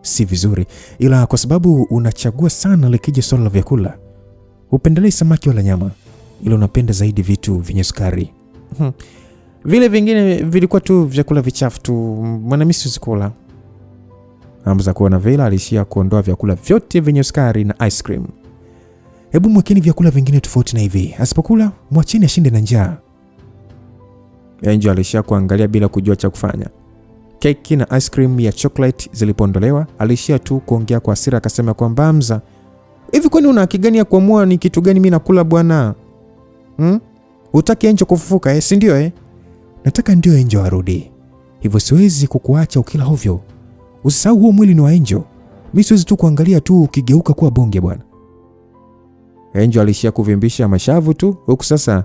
si vizuri, ila kwa sababu unachagua sana likija swala la vyakula, upendelei samaki wala nyama, ila unapenda zaidi vitu vyenye sukari. Vile vingine vilikuwa tu vyakula vichafu tu, mwana mimi sikula. Hamza kuona vile alishia kuondoa vyakula vyote vyenye sukari na ice cream. Hebu mwekeni vyakula vingine tofauti na hivi. Asipokula, mwacheni ashinde na njaa. Angel alishia kuangalia bila kujua cha kufanya. Keki na ice cream ya chocolate zilipoondolewa, alishia tu kuongea kwa hasira akasema kwamba Hamza, hivi kwani una haki gani ya kuamua ni kitu gani mimi nakula bwana? Utaki Angel kufufuka si ndio Nataka ndio Angel arudi. Hivyo siwezi kukuacha ukila hovyo. Usisahau huo mwili ni wa Angel. Mimi siwezi tu kuangalia tu ukigeuka kuwa bonge bwana. Angel alishia kuvimbisha mashavu tu, huku sasa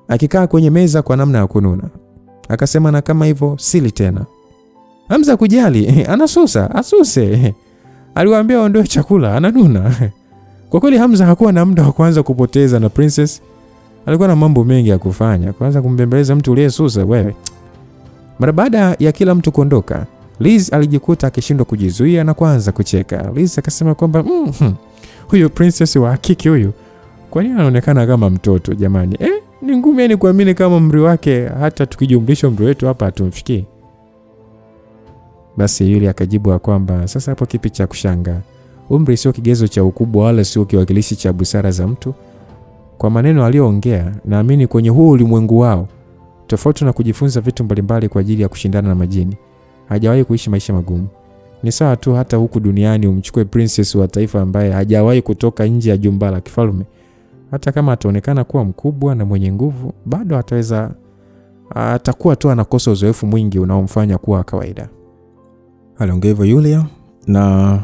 akikaa kwenye meza kwa namna ya kununa. Akasema na kama hivyo sili tena. Hamza kujali, anasusa, asuse. Aliwaambia waondoe chakula, ananuna. Kwa kweli Hamza hakuwa na muda wa kuanza kupoteza na Princess. Alikuwa na mambo mengi ya kufanya, kwanza kumbembeleza mtu uliyesusa wewe. Mara baada ya kila mtu kuondoka, Liz alijikuta akishindwa kujizuia na kuanza kucheka. Liz akasema kwamba huyo Princess wa hakiki huyu, kwa nini anaonekana kama mtoto jamani? Ni ngumu yani kuamini kama umri wake hata tukijumlisha umri wetu hapa hatumfikii. Basi yule akajibu kwamba sasa hapo kipi cha kushanga? Umri sio kigezo cha ukubwa wala sio kiwakilishi cha busara za mtu. Kwa maneno aliyoongea, naamini kwenye huu ulimwengu wao, tofauti na kujifunza vitu mbalimbali kwa ajili ya kushindana na majini, hajawahi kuishi maisha magumu. Ni sawa tu hata huku duniani umchukue Princess wa taifa ambaye hajawahi kutoka nje ya jumba la kifalme. Hata kama ataonekana kuwa mkubwa na mwenye nguvu, bado atakuwa tu anakosa uzoefu mwingi unaomfanya kuwa kawaida. Aliongea hivyo Yulia, na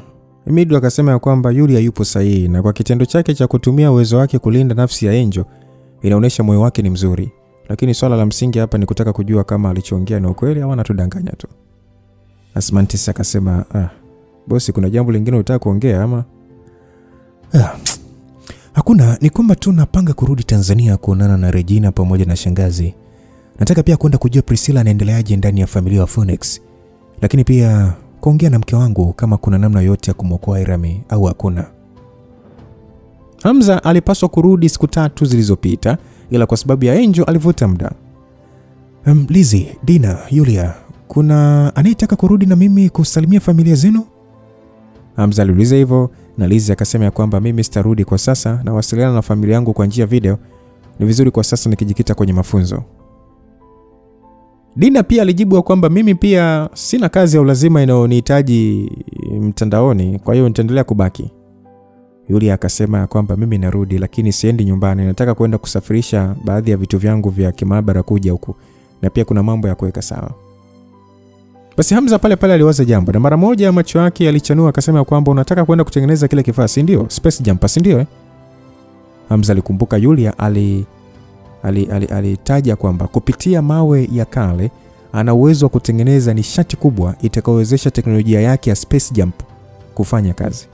Emidu akasema kwamba Yulia yupo sahihi, na kwa kitendo chake cha kutumia uwezo wake kulinda nafsi ya Angel inaonyesha moyo wake ni mzuri. Lakini swala la msingi hapa ni kutaka kujua kama alichoongea ni ukweli au anatudanganya tu. Asmantis akasema, bosi, kuna jambo lingine unataka kuongea ama? Hakuna, ni kwamba tu napanga kurudi Tanzania kuonana na Regina pamoja na shangazi. Nataka pia kwenda kujua Priscilla anaendeleaje ndani ya familia wa Phoenix. Lakini pia kuongea na mke wangu kama kuna namna yote ya kumwokoa Irami au hakuna. Hamza alipaswa kurudi siku 3 zilizopita, ila kwa sababu ya Angel alivuta muda. Lizzy, Dina, Yulia, kuna anayetaka kurudi na mimi kusalimia familia zenu? Hamza aliuliza hivyo, na Lizzy akasema kwamba mimi sitarudi kwa sasa, na wasiliana na familia yangu kwa njia video. Ni vizuri kwa sasa nikijikita kwenye mafunzo. Dina pia alijibu kwamba mimi pia sina kazi ya ulazima inayonihitaji mtandaoni, kwa hiyo nitaendelea kubaki. Yulia akasema kwamba mimi narudi, lakini siendi nyumbani, nataka kwenda kusafirisha baadhi ya vitu vyangu vya kimaabara kuja huku, na pia kuna mambo ya kuweka sawa. Basi Hamza pale aliwaza jambo, na mara moja macho yake yalichanua, akasema kwamba unataka kwenda kutengeneza kile kifaa, si ndio? Space jumper, si ndio? Hamza alikumbuka Yulia alitaja kwamba kupitia mawe ya kale ana uwezo wa kutengeneza nishati kubwa itakayowezesha teknolojia yake ya space jump kufanya kazi.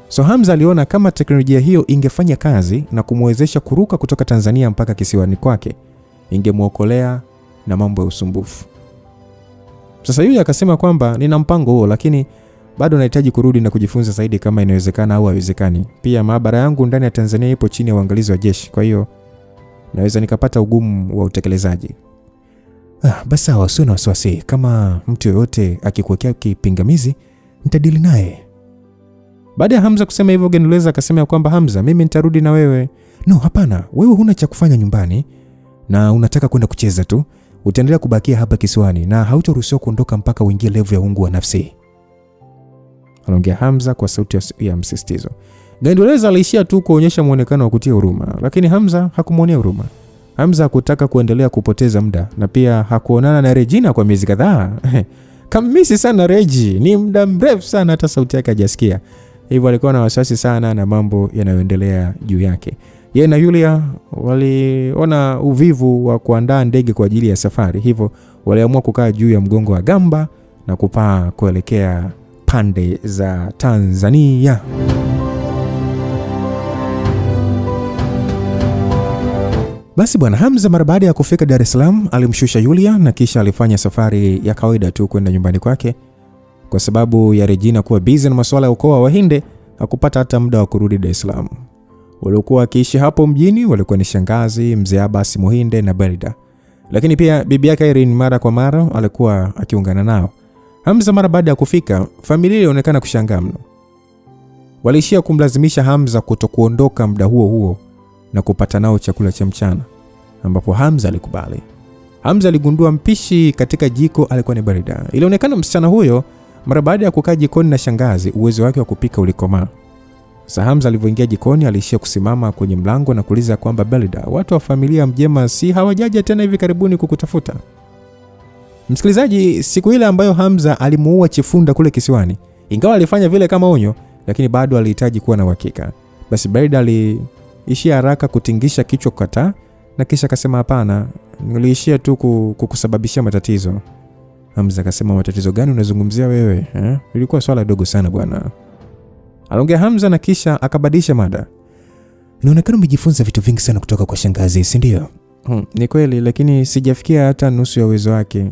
So Hamza aliona kama teknolojia hiyo ingefanya kazi na kumwezesha kuruka kutoka Tanzania mpaka kisiwani kwake, ingemuokolea na mambo ya usumbufu. Sasa yule akasema kwamba nina mpango huo, lakini bado nahitaji kurudi na kujifunza zaidi kama inawezekana au haiwezekani. Pia maabara yangu ndani ya Tanzania ipo chini ya uangalizi wa jeshi, kwa hiyo naweza nikapata ugumu wa utekelezaji. Basi sawa, sio na wasiwasi. Kama mtu yoyote akikuwekea kipingamizi, nitadili naye. Baada ya Hamza kusema hivyo, Genuleza akasema kwamba Hamza, mimi nitarudi na wewe. No, hapana, wewe huna cha kufanya nyumbani na unataka kwenda kucheza tu. Utaendelea kubakia hapa kisiwani na hautaruhusiwa kuondoka mpaka uingie level ya ungu wa nafsi. Anaongea Hamza kwa sauti ya msisitizo. Genuleza aliishia tu kuonyesha muonekano wa kutia huruma, lakini Hamza hakumuonea huruma. Hamza hakutaka kuendelea kupoteza muda, na pia hakuonana na Regina kwa miezi kadhaa. Kamisi sana Regi, ni muda mrefu sana hata sauti yake hajasikia. Hivyo alikuwa na wasiwasi sana na mambo yanayoendelea juu yake. Yeye na Yulia waliona uvivu wa kuandaa ndege kwa ajili ya safari, hivyo waliamua kukaa juu ya mgongo wa gamba na kupaa kuelekea pande za Tanzania. Basi bwana Hamza mara baada ya kufika Dar es Salaam alimshusha Yulia na kisha alifanya safari ya kawaida tu kwenda nyumbani kwake. Kwa sababu ya Regina kuwa busy na masuala ya ukoo wa Wahinde, hakupata hata muda wa kurudi Dar es Salaam. Waliokuwa wakiishi hapo mjini walikuwa ni shangazi, mzee Abbas Muhinde na Belida. Lakini pia bibi yake Irene mara kwa mara alikuwa akiungana nao. Hamza mara baada ya kufika, familia ilionekana kushangaa mno. Walishia kumlazimisha Hamza kutokuondoka muda huo na kupata nao chakula cha mchana, ambapo Hamza alikubali. Hamza aligundua mpishi katika jiko alikuwa ni Belida. Ilionekana msichana huyo mara baada ya kukaa jikoni na shangazi, uwezo wake wa kupika ulikomaa. Sasa Hamza alivyoingia jikoni alishia kusimama kwenye mlango na kuuliza kwamba Belida, watu wa familia Mjema si hawajaja tena hivi karibuni kukutafuta? Msikilizaji, siku ile ambayo Hamza alimuua Chifunda kule kisiwani, ingawa alifanya vile kama onyo, lakini bado alihitaji kuwa na uhakika. Basi Belida aliishia haraka kutingisha kichwa kukataa, na kisha akasema hapana, niliishia tu kukusababishia matatizo. Hamza akasema matatizo gani unazungumzia wewe? Ilikuwa swala dogo sana bwana. Aliongea Hamza na kisha akabadilisha mada. Inaonekana umejifunza vitu vingi sana kutoka kwa shangazi, si ndio? Ni kweli, lakini sijafikia hata nusu ya uwezo wake.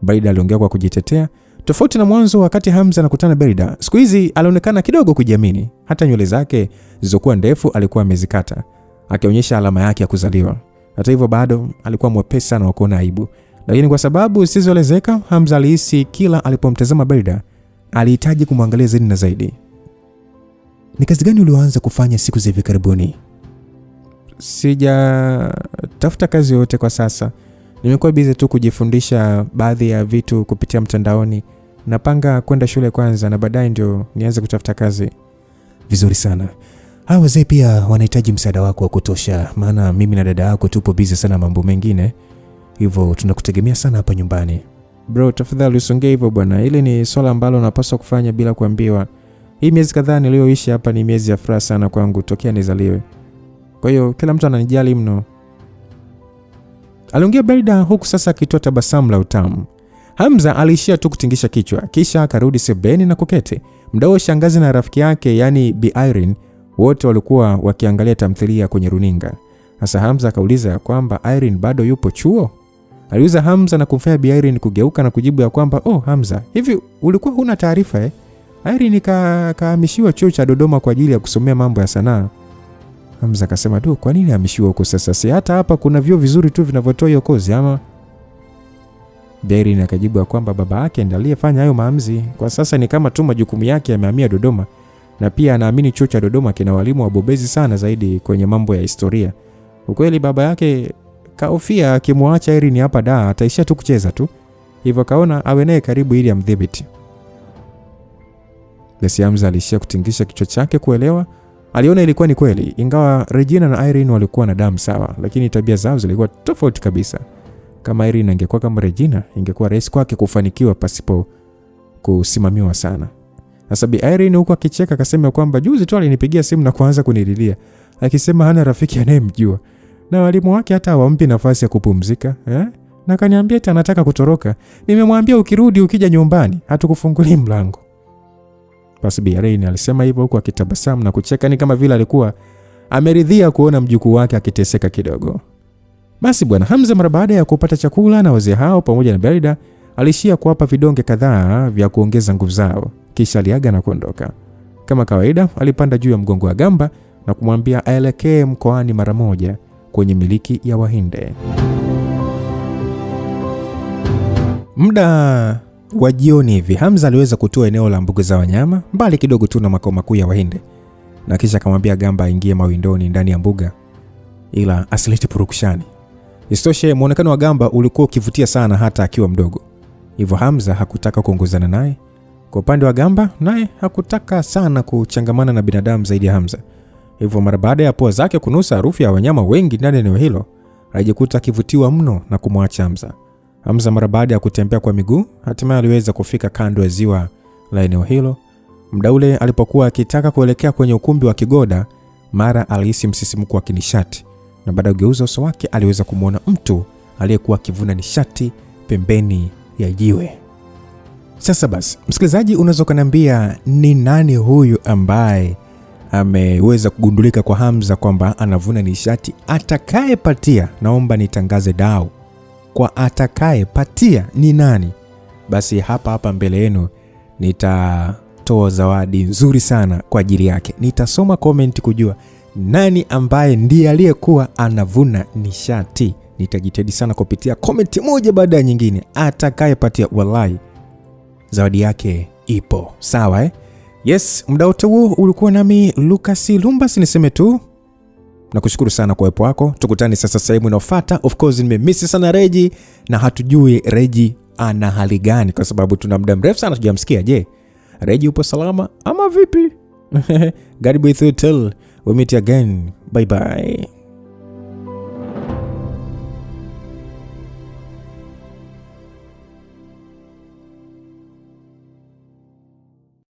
Berida aliongea kwa kujitetea. Tofauti na mwanzo wakati Hamza anakutana Berida, siku hizi alionekana kidogo kujiamini. Hata nywele zake zilizokuwa ndefu alikuwa amezikata, akionyesha alama yake ya kuzaliwa. Hata hivyo bado alikuwa mwepesi sana wa kuona aibu. Lakini kwa sababu zisizoelezeka, Hamza alihisi kila alipomtazama Berida alihitaji kumwangalia zaidi na zaidi. Ni kazi gani ulioanza kufanya siku za hivi karibuni? Sijatafuta kazi yote kwa sasa. Nimekuwa busy tu kujifundisha baadhi ya vitu kupitia mtandaoni. Napanga kwenda shule kwanza na baadaye ndio nianze kutafuta kazi. Vizuri sana. Hao wazee pia wanahitaji msaada wako wa kutosha, maana mimi na dada yako tupo busy sana mambo mengine. Hivyo tunakutegemea sana hapa nyumbani. Bro, tafadhali usongee hivyo bwana. Ile ni swala ambalo napaswa kufanya bila kuambiwa. Hii miezi kadhaa niliyoishi hapa ni miezi ya furaha sana kwangu tokea nizaliwe. Kwa hiyo kila mtu ananijali mno. Aliongea Berida huku sasa akitoa tabasamu la utamu. Hamza aliishia tu kutingisha kichwa, kisha akarudi sebeni na kuketi. Mdao shangazi na rafiki yake, yani Bi Irene, wote walikuwa wakiangalia tamthilia kwenye runinga. Sasa Hamza akauliza kwamba Irene bado yupo chuo. Aliuliza Hamza na kumfanya Bi Irene kugeuka na kujibu ya kwamba, Hamza, hivi ulikuwa huna taarifa Irene kahamishiwa chuo cha Dodoma kwa ajili ya kusomea mambo ya sanaa. Hamza akasema, kwa nini ahamishiwa huko sasa? Si hata hapa kuna vyuo vizuri tu vinavyotoa hiyo kozi ama? Bi Irene akajibu ya kwamba baba yake ndiye aliyefanya hayo maamuzi. Kwa sasa ni kama tu majukumu yake yamehamia Dodoma, na pia anaamini chuo cha Dodoma kina walimu wabobezi sana zaidi kwenye mambo ya historia. Ukweli baba yake kaofia akimwacha Irene hapa ataishia tu kucheza tu. Hivyo kaona awe naye karibu ili amdhibiti. Basi Hamza alishia kutingisha kichwa chake kuelewa. Aliona ilikuwa ni kweli, ingawa Regina na Irene walikuwa na damu sawa, lakini tabia zao zilikuwa tofauti kabisa. Kama Irene angekuwa kama Regina, ingekuwa rahisi kwake kufanikiwa pasipo kusimamiwa sana. Sasa Bi Irene huko akicheka akasema kwamba juzi tu alinipigia simu na kuanza kunililia, akisema hana rafiki anayemjua. Na walimu wake hata hawampi nafasi ya kupumzika, Na kaniambia eti anataka kutoroka. Nimemwambia ukirudi ukija nyumbani hatukufungulii mlango. Basi Bi Irene alisema hivyo huko akitabasamu na kucheka, ni kama vile alikuwa ameridhia kuona mjukuu wake akiteseka kidogo. Basi bwana Hamza mara baada ya kupata chakula na wazee hao pamoja na Berida, alishia kuwapa vidonge kadhaa vya kuongeza nguvu zao, kisha aliaga na kuondoka. Kama kawaida alipanda juu ya mgongo wa Gamba na kumwambia aelekee mkoani mara moja kwenye miliki ya Wahinde. Muda wa jioni hivi Hamza aliweza kutoa eneo la mbuga za wanyama mbali kidogo tu na makao makuu ya Wahinde, na kisha akamwambia Gamba aingie mawindoni ndani ya mbuga ila asilete purukushani. Isitoshe muonekano wa Gamba ulikuwa ukivutia sana hata akiwa mdogo. Hivyo Hamza hakutaka kuongozana naye. Kwa upande wa Gamba naye hakutaka sana kuchangamana na binadamu zaidi ya Hamza. Hivyo mara baada ya pua zake kunusa harufu ya wanyama wengi ndani ya eneo hilo, alijikuta akivutiwa mno na kumwacha Hamza. Hamza mara baada ya kutembea kwa miguu, hatimaye aliweza kufika kando ya ziwa la eneo hilo. Muda ule alipokuwa akitaka kuelekea kwenye ukumbi wa kigoda, mara alihisi msisimko wa kinishati, na baada ya kugeuza uso wake aliweza kumuona mtu aliyekuwa akivuna nishati pembeni ya jiwe. Sasa basi, msikilizaji, unaweza kuniambia ni nani huyu ambaye ameweza kugundulika kwa Hamza kwamba anavuna nishati? Atakayepatia, naomba nitangaze dau kwa atakayepatia ni nani. Basi hapa mbele yenu nitatoa zawadi nzuri sana kwa ajili yake. Nitasoma comment kujua nani ambaye ndiye aliyekuwa anavuna nishati. Nitajitahidi sana kupitia comment moja baada ya nyingine. Atakayepatia, wallahi zawadi yake ipo. Sawa Yes, muda wote huo ulikuwa nami Lucas Lumbas. Niseme tu nakushukuru sana kwa uwepo wako. Tukutane sasa sehemu inayofuata. Of course nimemiss sana Reji, na hatujui Reji ana hali gani kwa sababu tuna muda mrefu sana tujamsikia. Je, Reji upo salama ama vipi? God be with you till we meet again. Bye bye.